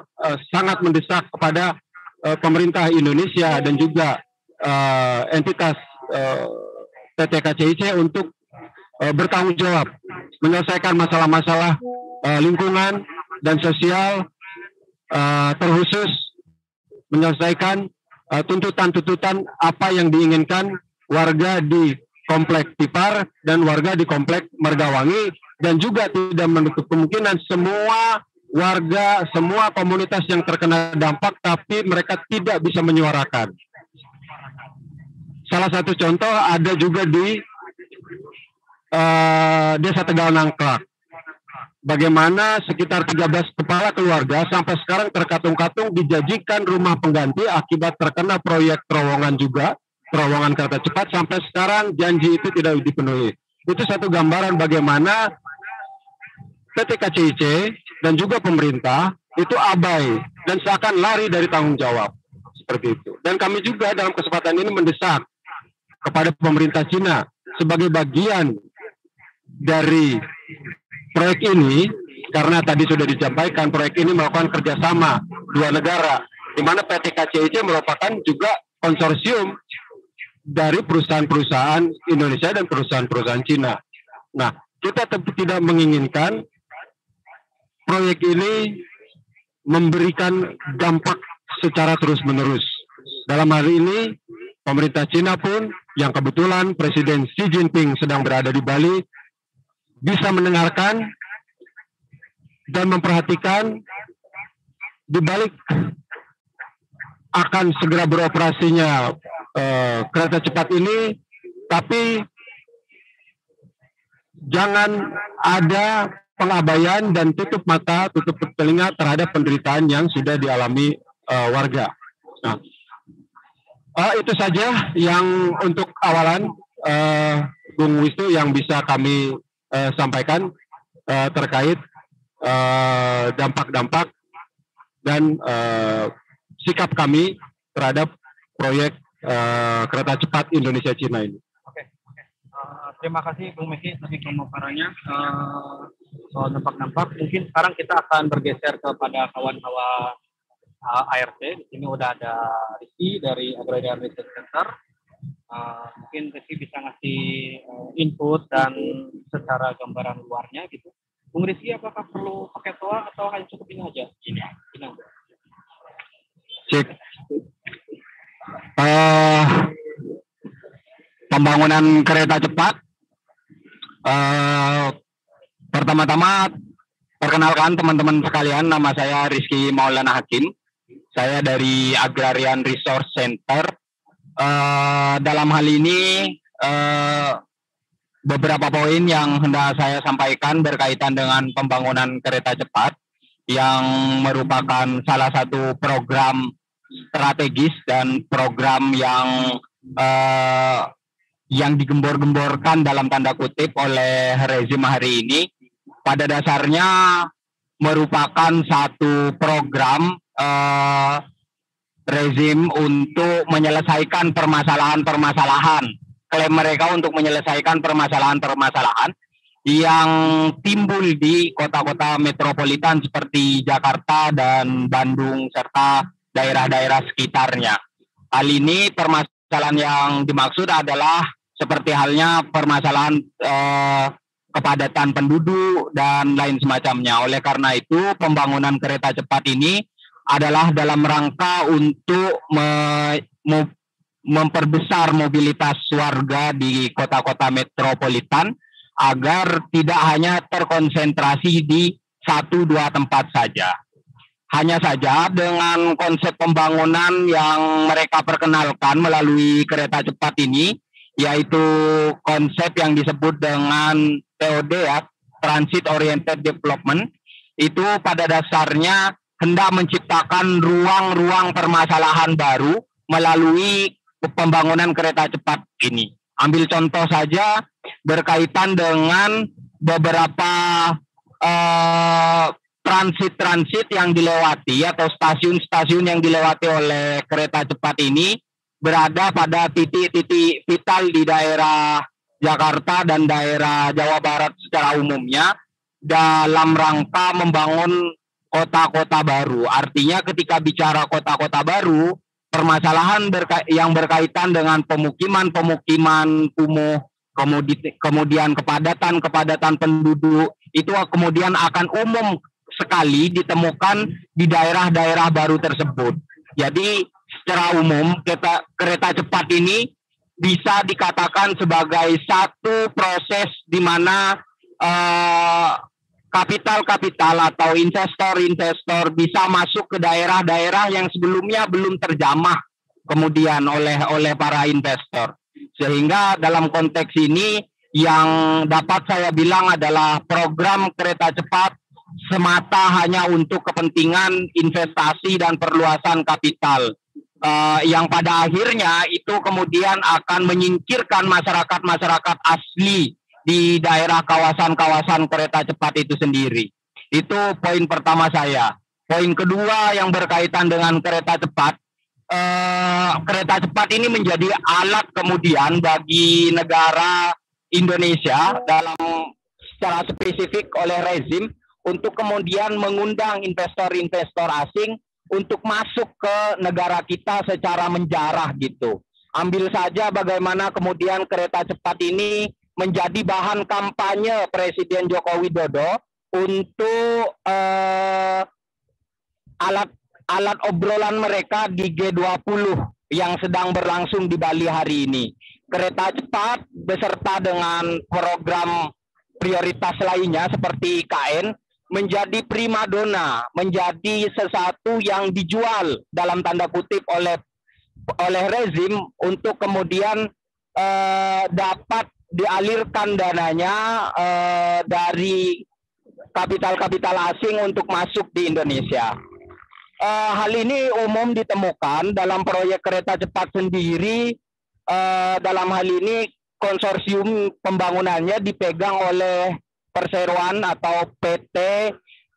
sangat mendesak kepada pemerintah Indonesia dan juga entitas PT KCIC untuk bertanggung jawab menyelesaikan masalah-masalah lingkungan dan sosial, terkhusus menyelesaikan tuntutan-tuntutan apa yang diinginkan warga di Komplek Tipar dan warga di Komplek Margawangi, dan juga tidak menutup kemungkinan semua warga, semua komunitas yang terkena dampak tapi mereka tidak bisa menyuarakan. Salah satu contoh ada juga di Desa Tegal Nangklak. Bagaimana sekitar 13 kepala keluarga sampai sekarang terkatung-katung dijanjikan rumah pengganti akibat terkena proyek terowongan juga, terowongan kereta cepat, sampai sekarang janji itu tidak dipenuhi. Itu satu gambaran bagaimana PT KCIC dan juga pemerintah itu abai dan seakan lari dari tanggung jawab. Seperti itu. Dan kami juga dalam kesempatan ini mendesak kepada pemerintah Cina sebagai bagian dari proyek ini, karena tadi sudah disampaikan proyek ini melakukan kerjasama dua negara, di mana PT KCIC merupakan juga konsorsium dari perusahaan-perusahaan Indonesia dan perusahaan-perusahaan Cina. Nah, kita tidak menginginkan proyek ini memberikan dampak secara terus-menerus. Dalam hal ini, pemerintah Cina pun, yang kebetulan Presiden Xi Jinping sedang berada di Bali, bisa mendengarkan dan memperhatikan di balik akan segera beroperasinya kereta cepat ini, tapi jangan ada pengabaian dan tutup mata, tutup telinga terhadap penderitaan yang sudah dialami warga. Nah, itu saja yang untuk awalan Bung Wisnu yang bisa kami sampaikan terkait dampak-dampak dan sikap kami terhadap proyek kereta cepat Indonesia Cina ini. Oke. Terima kasih Bung Meki tadi pemaparannya soal dampak-dampak. Mungkin sekarang kita akan bergeser kepada kawan-kawan ART. Di sini udah ada Rizky dari Agrarian Research Center. Mungkin Rizky bisa ngasih input dan secara gambaran luarnya gitu. Bung Rizky, apakah perlu pakai toa atau hanya cukup ini aja? Ini aja. Cek. Pembangunan kereta cepat. Pertama-tama perkenalkan teman-teman sekalian, nama saya Rizky Maulana Hakim. Saya dari Agrarian Resource Center. Dalam hal ini beberapa poin yang hendak saya sampaikan berkaitan dengan pembangunan kereta cepat yang merupakan salah satu program strategis dan program yang digembor-gemborkan dalam tanda kutip oleh rezim hari ini. Pada dasarnya merupakan satu program rezim untuk menyelesaikan permasalahan-permasalahan, klaim mereka untuk menyelesaikan permasalahan-permasalahan yang timbul di kota-kota metropolitan seperti Jakarta dan Bandung serta daerah-daerah sekitarnya. Hal ini permasalahan yang dimaksud adalah seperti halnya permasalahan kepadatan penduduk dan lain semacamnya. Oleh karena itu, pembangunan kereta cepat ini adalah dalam rangka untuk memperbesar mobilitas warga di kota-kota metropolitan agar tidak hanya terkonsentrasi di 1-2 tempat saja. Hanya saja dengan konsep pembangunan yang mereka perkenalkan melalui kereta cepat ini, yaitu konsep yang disebut dengan TOD ya, Transit Oriented Development, itu pada dasarnya hendak menciptakan ruang-ruang permasalahan baru melalui pembangunan kereta cepat ini. Ambil contoh saja berkaitan dengan beberapa transit-transit yang dilewati atau stasiun-stasiun yang dilewati oleh kereta cepat ini berada pada titik-titik vital di daerah Jakarta dan daerah Jawa Barat secara umumnya dalam rangka membangun kota-kota baru. Artinya ketika bicara kota-kota baru, permasalahan yang berkaitan dengan pemukiman kumuh, kemudian kepadatan penduduk, itu kemudian akan umum sekali ditemukan di daerah-daerah baru tersebut. Jadi secara umum kereta cepat ini bisa dikatakan sebagai satu proses di mana kapital-kapital atau investor-investor bisa masuk ke daerah-daerah yang sebelumnya belum terjamah kemudian oleh para investor. Sehingga dalam konteks ini yang dapat saya bilang adalah program kereta cepat semata hanya untuk kepentingan investasi dan perluasan kapital. Yang pada akhirnya itu kemudian akan menyingkirkan masyarakat-masyarakat asli di daerah kawasan-kawasan kereta cepat itu sendiri. Itu poin pertama saya. Poin kedua yang berkaitan dengan kereta cepat. Kereta cepat ini menjadi alat kemudian bagi negara Indonesia dalam secara spesifik oleh rezim untuk kemudian mengundang investor-investor asing untuk masuk ke negara kita secara menjarah gitu. Ambil saja bagaimana kemudian kereta cepat ini menjadi bahan kampanye Presiden Joko Widodo untuk alat obrolan mereka di G20 yang sedang berlangsung di Bali hari ini. Kereta cepat beserta dengan program prioritas lainnya seperti IKN menjadi primadona, menjadi sesuatu yang dijual dalam tanda kutip oleh rezim untuk kemudian dapat dialirkan dananya dari kapital-kapital asing untuk masuk di Indonesia. Hal ini umum ditemukan dalam proyek kereta cepat sendiri. Dalam hal ini konsorsium pembangunannya dipegang oleh perseroan atau PT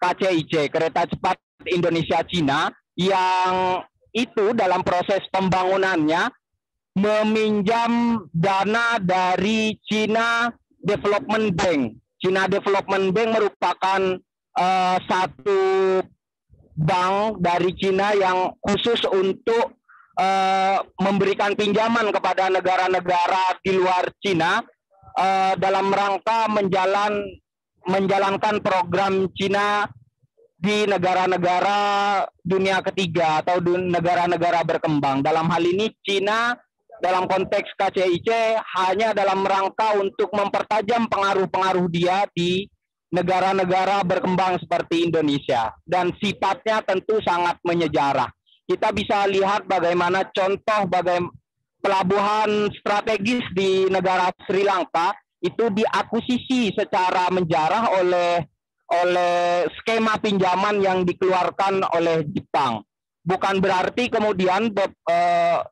KCIC, Kereta Cepat Indonesia Cina, yang itu dalam proses pembangunannya meminjam dana dari China Development Bank. China Development Bank merupakan satu bank dari China yang khusus untuk memberikan pinjaman kepada negara-negara di luar China dalam rangka menjalankan program China di negara-negara dunia ketiga atau negara-negara berkembang. Dalam hal ini China dalam konteks KCIC hanya dalam rangka untuk mempertajam pengaruh-pengaruh dia di negara-negara berkembang seperti Indonesia. Dan sifatnya tentu sangat menyejarah. Kita bisa lihat bagaimana contoh pelabuhan strategis di negara Sri Lanka itu diakuisisi secara menjarah oleh skema pinjaman yang dikeluarkan oleh Jepang. Bukan berarti kemudian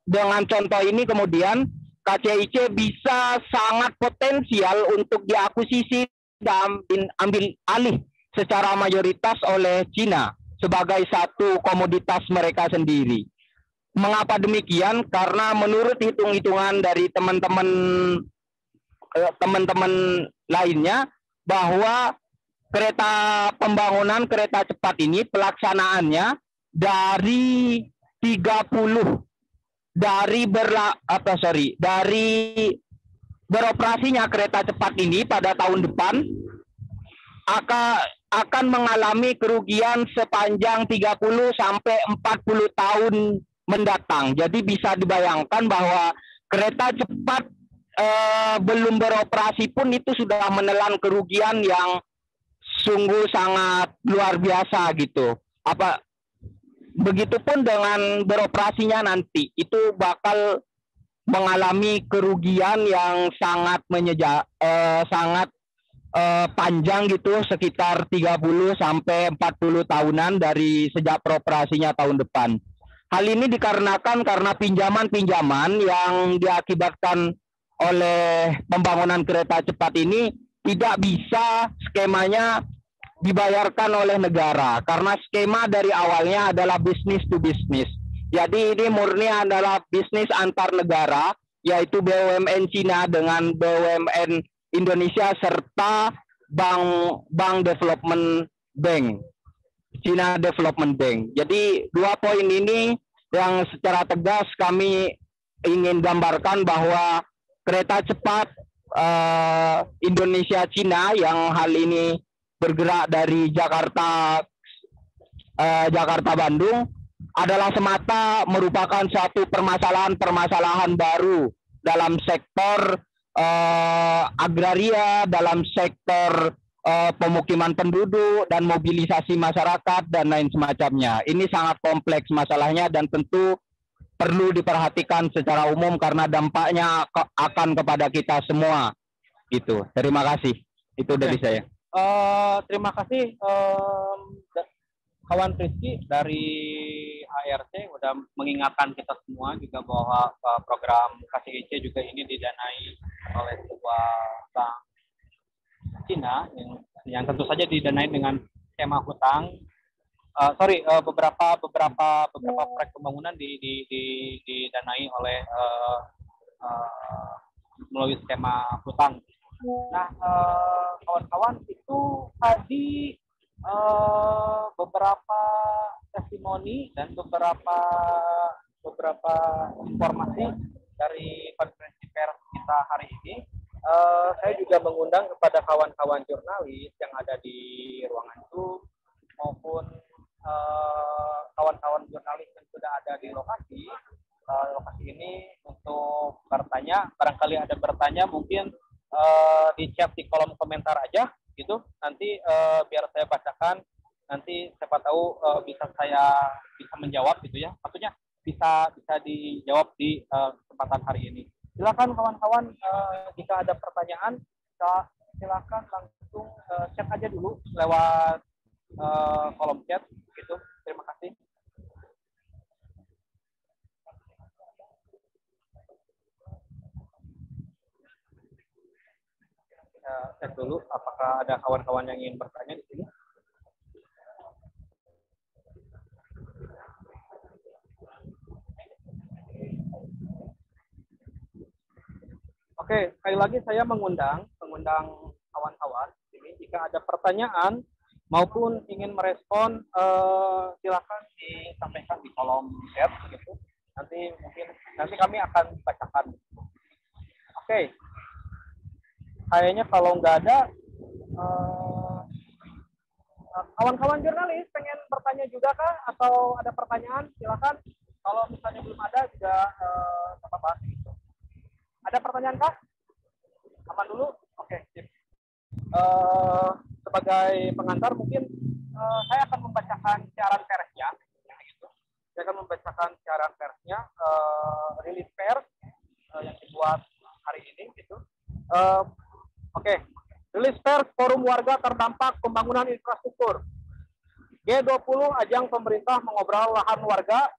dengan contoh ini kemudian KCIC bisa sangat potensial untuk diakuisisi dan ambil alih secara mayoritas oleh China sebagai satu komoditas mereka sendiri. Mengapa demikian? Karena menurut hitung-hitungan dari teman-teman lainnya bahwa pembangunan kereta cepat ini pelaksanaannya dari beroperasinya kereta cepat ini pada tahun depan akan mengalami kerugian sepanjang 30 sampai 40 tahun mendatang. Jadi bisa dibayangkan bahwa kereta cepat belum beroperasi pun itu sudah menelan kerugian yang sungguh sangat luar biasa gitu. Begitupun dengan beroperasinya nanti itu bakal mengalami kerugian yang sangat panjang gitu, sekitar 30 sampai 40 tahunan dari sejak beroperasinya tahun depan. Hal ini dikarenakan karena pinjaman-pinjaman yang diakibatkan oleh pembangunan kereta cepat ini tidak bisa skemanya dibayarkan oleh negara karena skema dari awalnya adalah bisnis to bisnis. Jadi ini murni adalah bisnis antar negara, yaitu BUMN Cina dengan BUMN Indonesia serta Bank Development Bank, China Development Bank. Jadi dua poin ini yang secara tegas kami ingin gambarkan bahwa kereta cepat Indonesia Cina yang hal ini bergerak dari Jakarta Bandung adalah semata merupakan suatu permasalahan baru dalam sektor agraria, dalam sektor pemukiman penduduk dan mobilisasi masyarakat dan lain semacamnya. Ini sangat kompleks masalahnya dan tentu perlu diperhatikan secara umum karena dampaknya akan kepada kita semua. Gitu. Terima kasih. Itu dari saya. Terima kasih kawan Rizky dari ARC udah mengingatkan kita semua juga bahwa program KCIC juga ini didanai oleh sebuah bank Cina yang tentu saja didanai dengan skema hutang. Beberapa proyek pembangunan didanai oleh melalui skema hutang. Nah, kawan-kawan itu tadi beberapa testimoni dan beberapa informasi dari konferensi pers kita hari ini. Saya juga mengundang kepada kawan-kawan jurnalis yang ada di ruangan itu maupun kawan-kawan jurnalis yang sudah ada di lokasi ini untuk bertanya. Barangkali ada bertanya mungkin di chat di kolom komentar aja gitu. Nanti biar saya bacakan. Nanti siapa tahu bisa menjawab gitu ya. Maksudnya bisa dijawab di kesempatan hari ini. Silakan kawan-kawan jika ada pertanyaan silakan langsung chat aja dulu lewat kolom chat gitu. Terima kasih. Cek dulu apakah ada kawan-kawan yang ingin bertanya di sini. Oke, sekali lagi saya mengundang kawan-kawan ini jika ada pertanyaan maupun ingin merespon silakan disampaikan di kolom chat gitu. Nanti kami akan bacakan. Oke. Kayaknya kalau nggak ada kawan-kawan jurnalis pengen bertanya juga kah atau ada pertanyaan silakan. Kalau misalnya belum ada juga apa-apa gitu. Ada pertanyaan kah? Aman dulu. Oke. Sebagai pengantar mungkin saya akan membacakan siaran persnya. Gitu. Saya akan membacakan siaran persnya, rilis pers yang dibuat hari ini gitu. Oke, rilis pers Forum Warga Terdampak Pembangunan Infrastruktur. G20 ajang pemerintah mengobrol lahan warga,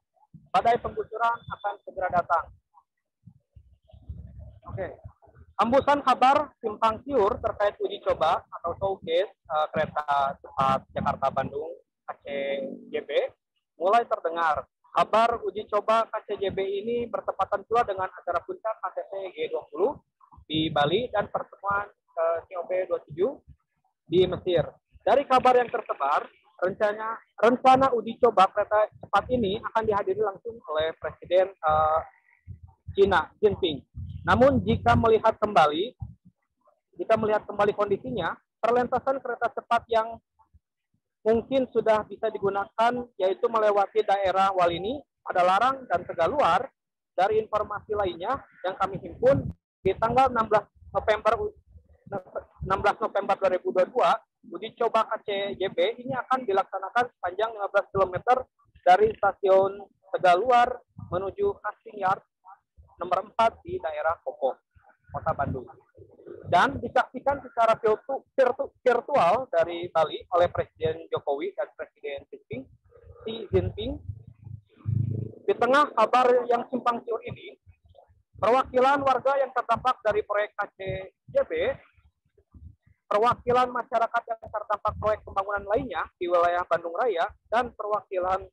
badai penggusuran akan segera datang. Oke, hembusan kabar simpang siur terkait uji coba atau showcase kereta cepat Jakarta-Bandung KCJB mulai terdengar. Kabar uji coba KCJB ini bertepatan pula dengan acara puncak KTT G20 di Bali dan pertemuan COP27 di Mesir. Dari kabar yang tersebar, rencana uji coba kereta cepat ini akan dihadiri langsung oleh Presiden Cina Xi Jinping. Namun jika melihat kembali kondisinya, perlintasan kereta cepat yang mungkin sudah bisa digunakan yaitu melewati daerah Walini, Padalarang, dan Tegaluar. Dari informasi lainnya yang kami himpun, di tanggal 16 November 2022, uji coba KCJB ini akan dilaksanakan sepanjang 15 km dari stasiun Tegaluar menuju Casting Yard nomor 4 di daerah Kopo, Kota Bandung. dan disaksikan secara virtual dari Bali oleh Presiden Jokowi dan Presiden Xi Jinping. Di tengah kabar yang simpang siur ini, perwakilan warga yang terdampak dari proyek KCJB, perwakilan masyarakat yang terdampak proyek pembangunan lainnya di wilayah Bandung Raya, dan perwakilan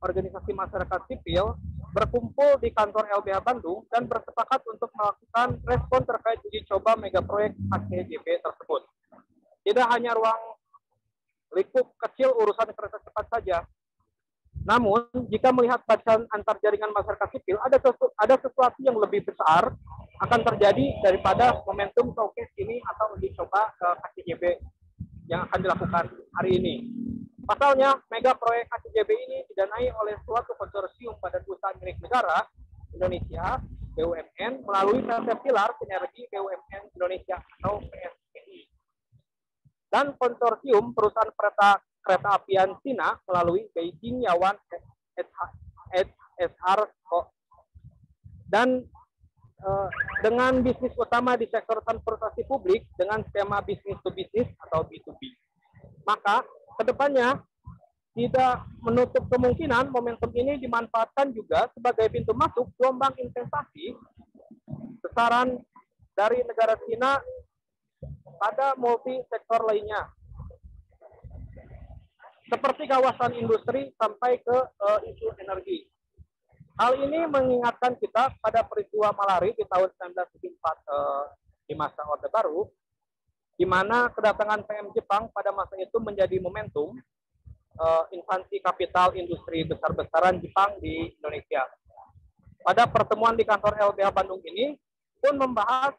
organisasi masyarakat sipil berkumpul di kantor LBH Bandung dan bersepakat untuk melakukan respon terkait uji coba mega proyek KCJB tersebut. Tidak hanya ruang lingkup kecil urusan kereta cepat saja. Namun, jika melihat bacaan antar jaringan masyarakat sipil, ada sesuatu yang lebih besar akan terjadi daripada momentum showcase ini atau uji coba KCJB yang akan dilakukan hari ini. Pasalnya, mega proyek KCJB ini didanai oleh suatu konsorsium badan usaha milik negara Indonesia, BUMN, melalui PT Pilar Sinergi BUMN Indonesia atau PSBI. Dan konsorsium perusahaan kereta apian Cina melalui Beijing Yawan SR. Dan dengan bisnis utama di sektor transportasi publik dengan skema bisnis to bisnis atau B2B. Maka kedepannya tidak menutup kemungkinan momentum ini dimanfaatkan juga sebagai pintu masuk gelombang investasi besaran dari negara Cina pada multi sektor lainnya, seperti kawasan industri sampai ke isu energi. Hal ini mengingatkan kita pada peristiwa Malari di tahun 1974 di masa Orde Baru, di mana kedatangan PM Jepang pada masa itu menjadi momentum invasi kapital industri besar-besaran Jepang di Indonesia. Pada pertemuan di kantor LBH Bandung ini pun membahas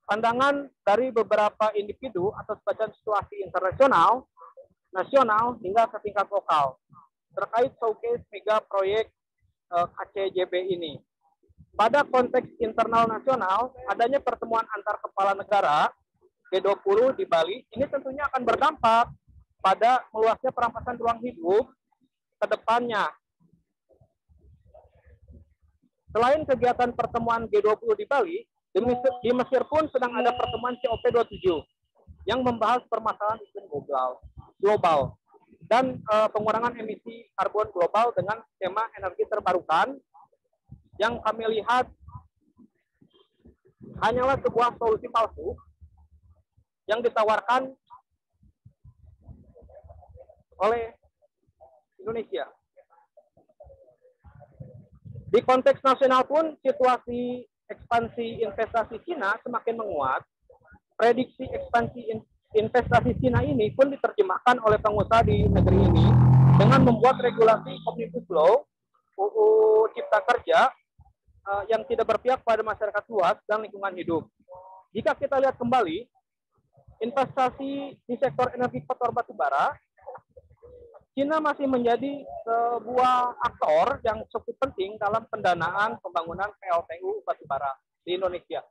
pandangan dari beberapa individu atas bacaan situasi internasional, nasional, hingga ke tingkat lokal terkait showcase mega proyek KCJB ini. Pada konteks internal nasional, adanya pertemuan antar kepala negara G20 di Bali ini tentunya akan berdampak pada meluasnya perampasan ruang hidup ke depannya. Selain kegiatan pertemuan G20 di Bali, di Mesir pun sedang ada pertemuan COP27 yang membahas permasalahan iklim global dan pengurangan emisi karbon global dengan skema energi terbarukan yang kami lihat hanyalah sebuah solusi palsu yang ditawarkan oleh Indonesia. Di konteks nasional pun situasi ekspansi investasi Cina semakin menguat. Prediksi ekspansi investasi Cina ini pun diterjemahkan oleh pengusaha di negeri ini dengan membuat regulasi Omnibus Law, UU Cipta Kerja, yang tidak berpihak pada masyarakat luas dan lingkungan hidup. Jika kita lihat kembali, investasi di sektor energi kotor batubara, Cina masih menjadi sebuah aktor yang cukup penting dalam pendanaan pembangunan PLTU batubara di Indonesia.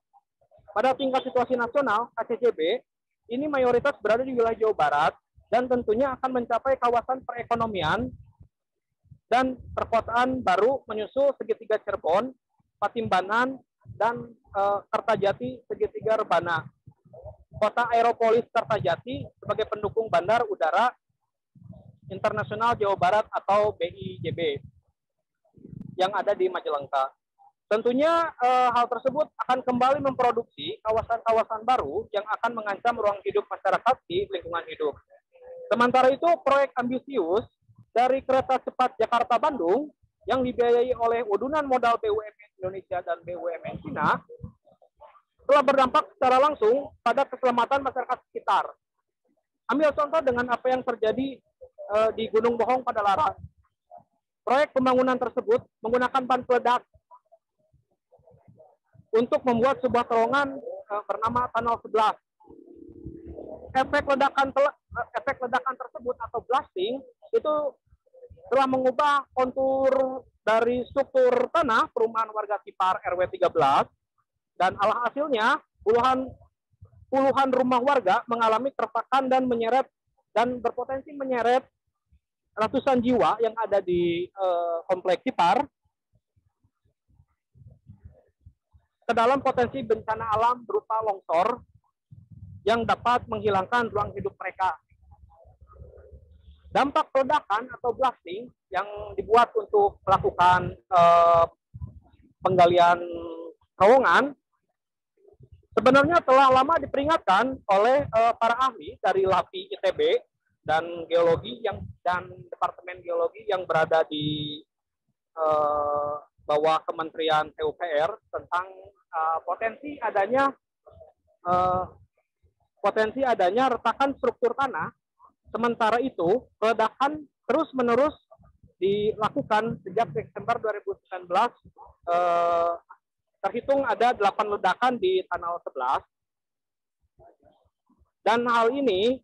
Pada tingkat situasi nasional, KCJB ini mayoritas berada di wilayah Jawa Barat dan tentunya akan mencapai kawasan perekonomian dan perkotaan baru menyusul segitiga Cirebon, Patimbanan, dan Kertajati segitiga Rebana. Kota Aeropolis Kertajati sebagai pendukung Bandar Udara Internasional Jawa Barat atau BIJB yang ada di Majalengka. Tentunya hal tersebut akan kembali memproduksi kawasan-kawasan baru yang akan mengancam ruang hidup masyarakat di lingkungan hidup. Sementara itu, proyek ambisius dari kereta cepat Jakarta-Bandung yang dibiayai oleh udunan modal BUMN Indonesia dan BUMN Cina telah berdampak secara langsung pada keselamatan masyarakat sekitar. Ambil contoh dengan apa yang terjadi di Gunung Bohong pada Laras. Proyek pembangunan tersebut menggunakan bahan peledak untuk membuat sebuah terowongan bernama Tunnel 11. Efek ledakan tersebut atau blasting itu telah mengubah kontur dari struktur tanah perumahan warga Kipar RW 13 dan alhasilnya puluhan rumah warga mengalami keretakan dan menyeret dan berpotensi menyeret ratusan jiwa yang ada di kompleks Kipar ke dalam potensi bencana alam berupa longsor yang dapat menghilangkan ruang hidup mereka. Dampak peledakan atau blasting yang dibuat untuk melakukan penggalian terowongan sebenarnya telah lama diperingatkan oleh para ahli dari LAPI ITB dan Departemen Geologi yang berada di bawah Kementerian PUPR tentang potensi adanya retakan struktur tanah. Sementara itu, ledakan terus-menerus dilakukan sejak Desember 2019. Terhitung ada 8 ledakan di Tanah 11. Dan hal ini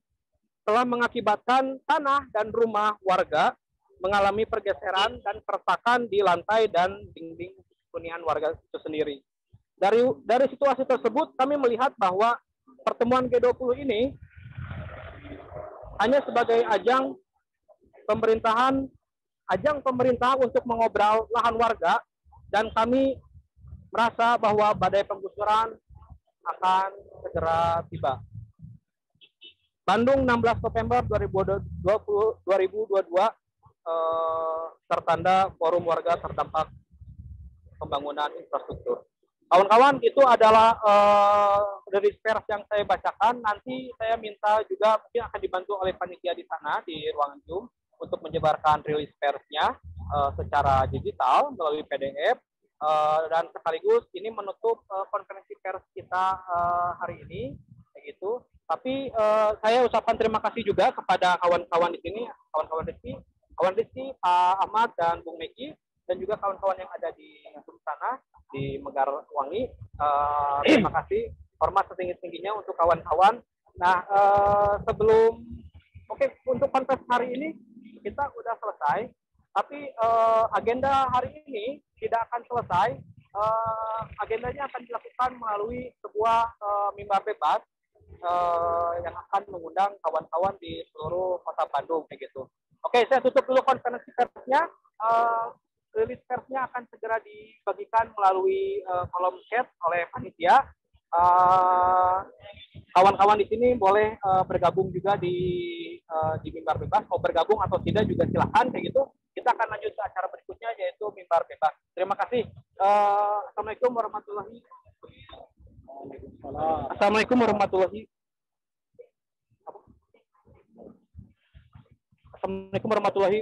telah mengakibatkan tanah dan rumah warga mengalami pergeseran dan keretakan di lantai dan dinding hunian warga itu sendiri. Dari situasi tersebut, kami melihat bahwa pertemuan G20 ini hanya sebagai ajang pemerintah untuk mengobrol lahan warga, dan kami merasa bahwa badai penggusuran akan segera tiba. Bandung 16 November 2022 tertanda Forum Warga Terdampak Pembangunan Infrastruktur. Kawan-kawan, itu adalah rilis pers yang saya bacakan. Nanti saya minta juga mungkin akan dibantu oleh panitia di sana di ruangan Zoom untuk menyebarkan rilis persnya secara digital melalui PDF, dan sekaligus ini menutup konferensi pers kita hari ini, kayak gitu. Tapi saya ucapkan terima kasih juga kepada kawan-kawan di sini, kawan Rizky, Pak Ahmad dan Bung Meki, dan juga kawan-kawan yang ada di Zoom sana di Megarwangi. Terima kasih, hormat setinggi-tingginya untuk kawan-kawan. Nah, untuk konferensi hari ini kita sudah selesai, tapi agenda hari ini tidak akan selesai. Agendanya akan dilakukan melalui sebuah mimbar bebas yang akan mengundang kawan-kawan di seluruh kota Bandung, begitu. Oke, saya tutup dulu konferensi persnya. Rilis persnya akan segera dibagikan melalui kolom chat oleh panitia. Kawan-kawan di sini boleh bergabung juga di mimbar bebas. Mau bergabung atau tidak juga silakan, kayak gitu. Kita akan lanjut ke acara berikutnya, yaitu mimbar bebas. Terima kasih. Assalamualaikum warahmatullahi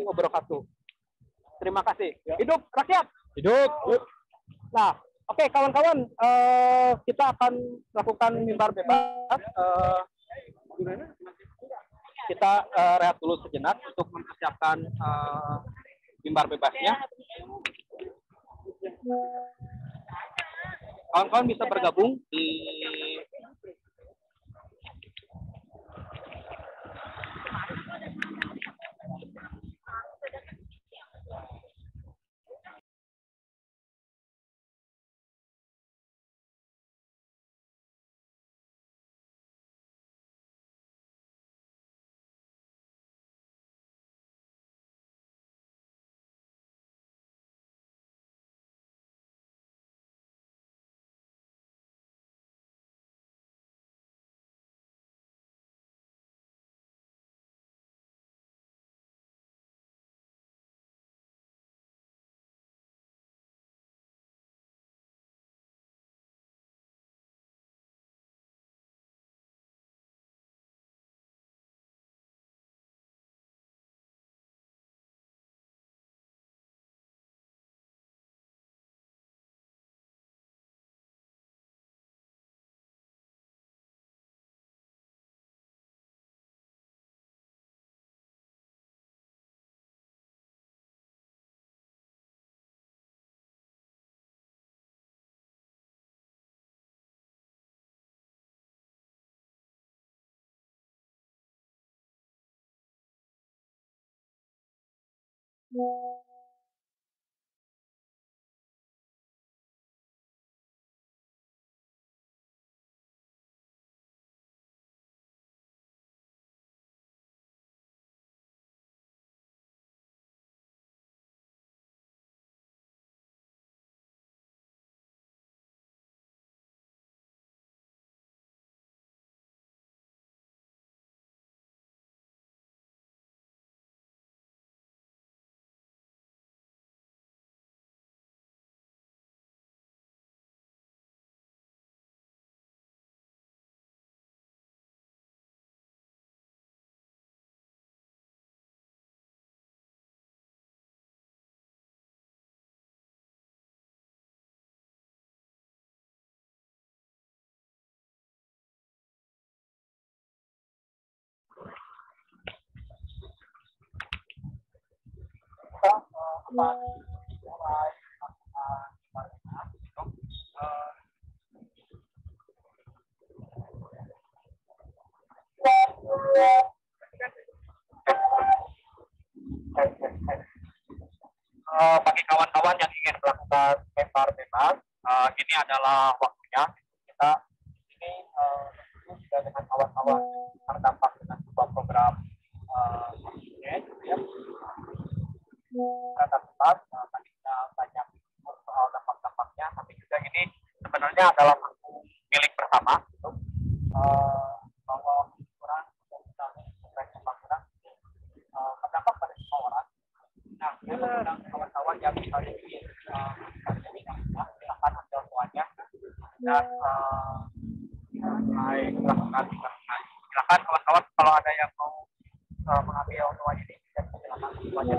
wabarakatuh. Terima kasih. Hidup rakyat. Hidup. Nah, oke, kawan-kawan, kita akan lakukan mimbar bebas. Kita rehat dulu sejenak untuk mempersiapkan mimbar bebasnya. Kawan-kawan bisa bergabung di Bagi kawan-kawan yang ingin melakukan lempar bebas, ini adalah waktunya. Kita ini sudah dengan kawan-kawan terdampak dengan sebuah program ya. Kereta cepat, tadi kita banyak soal dampak-dampaknya, tapi juga ini sebenarnya adalah waktu milik bersama, gitu. Bahwa kurang pembangunan berdampak pada semua orang. Nah, kawan-kawan yang misalnya ingin silakan ambil semuanya dan silakan kawan-kawan kalau ada yang mau mengambil semuanya ini silakan semuanya.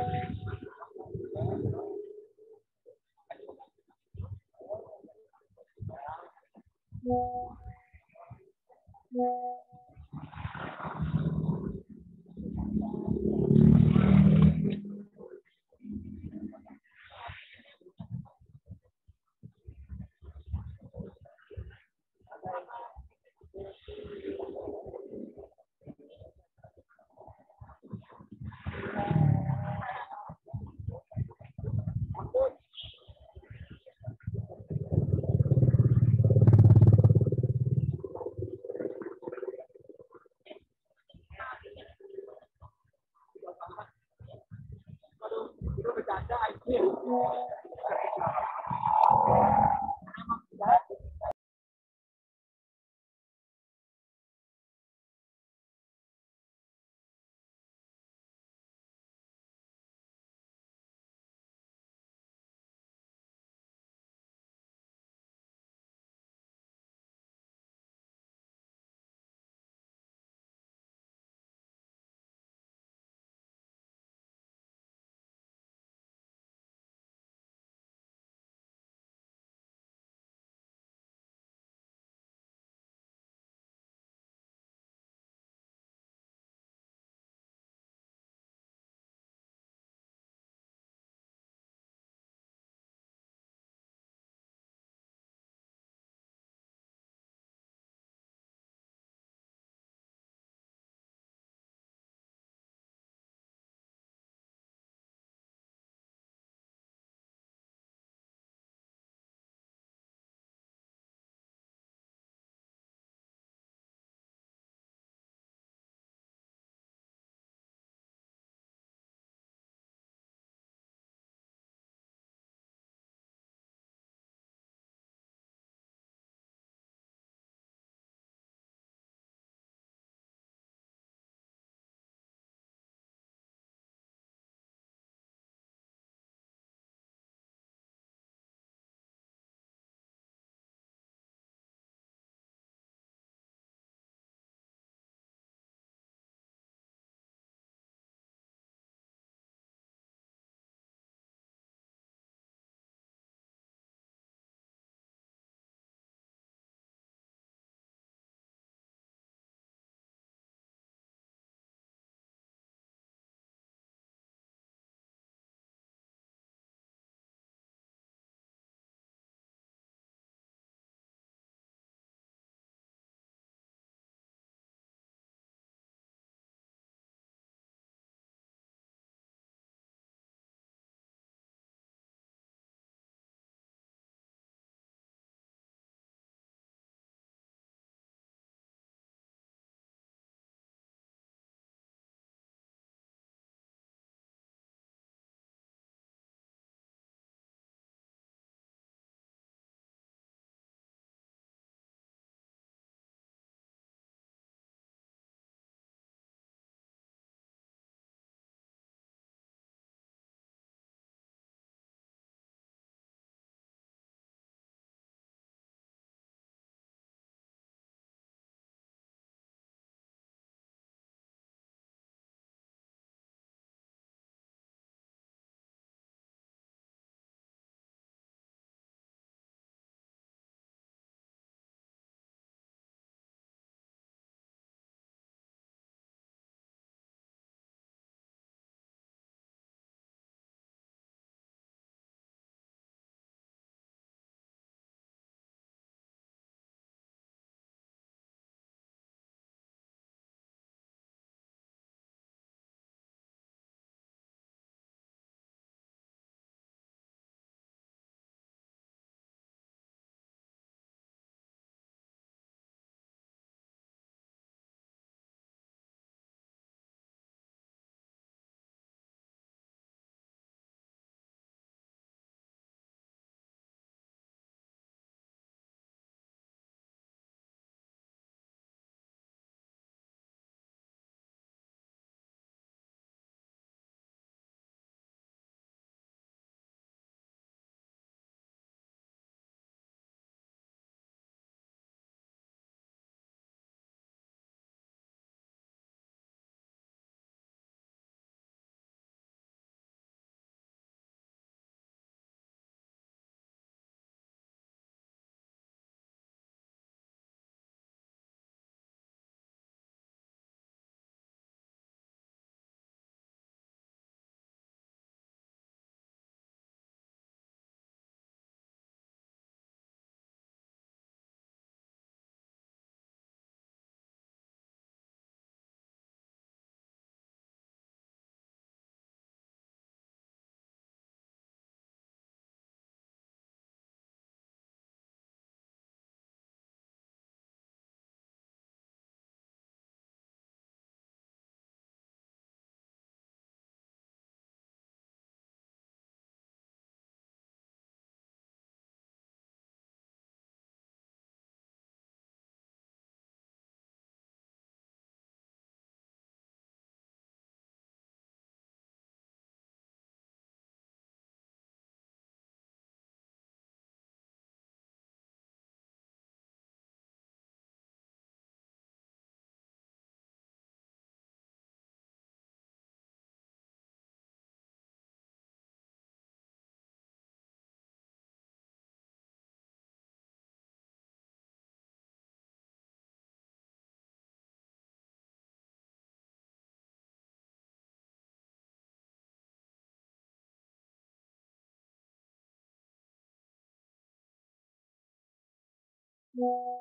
Yeah.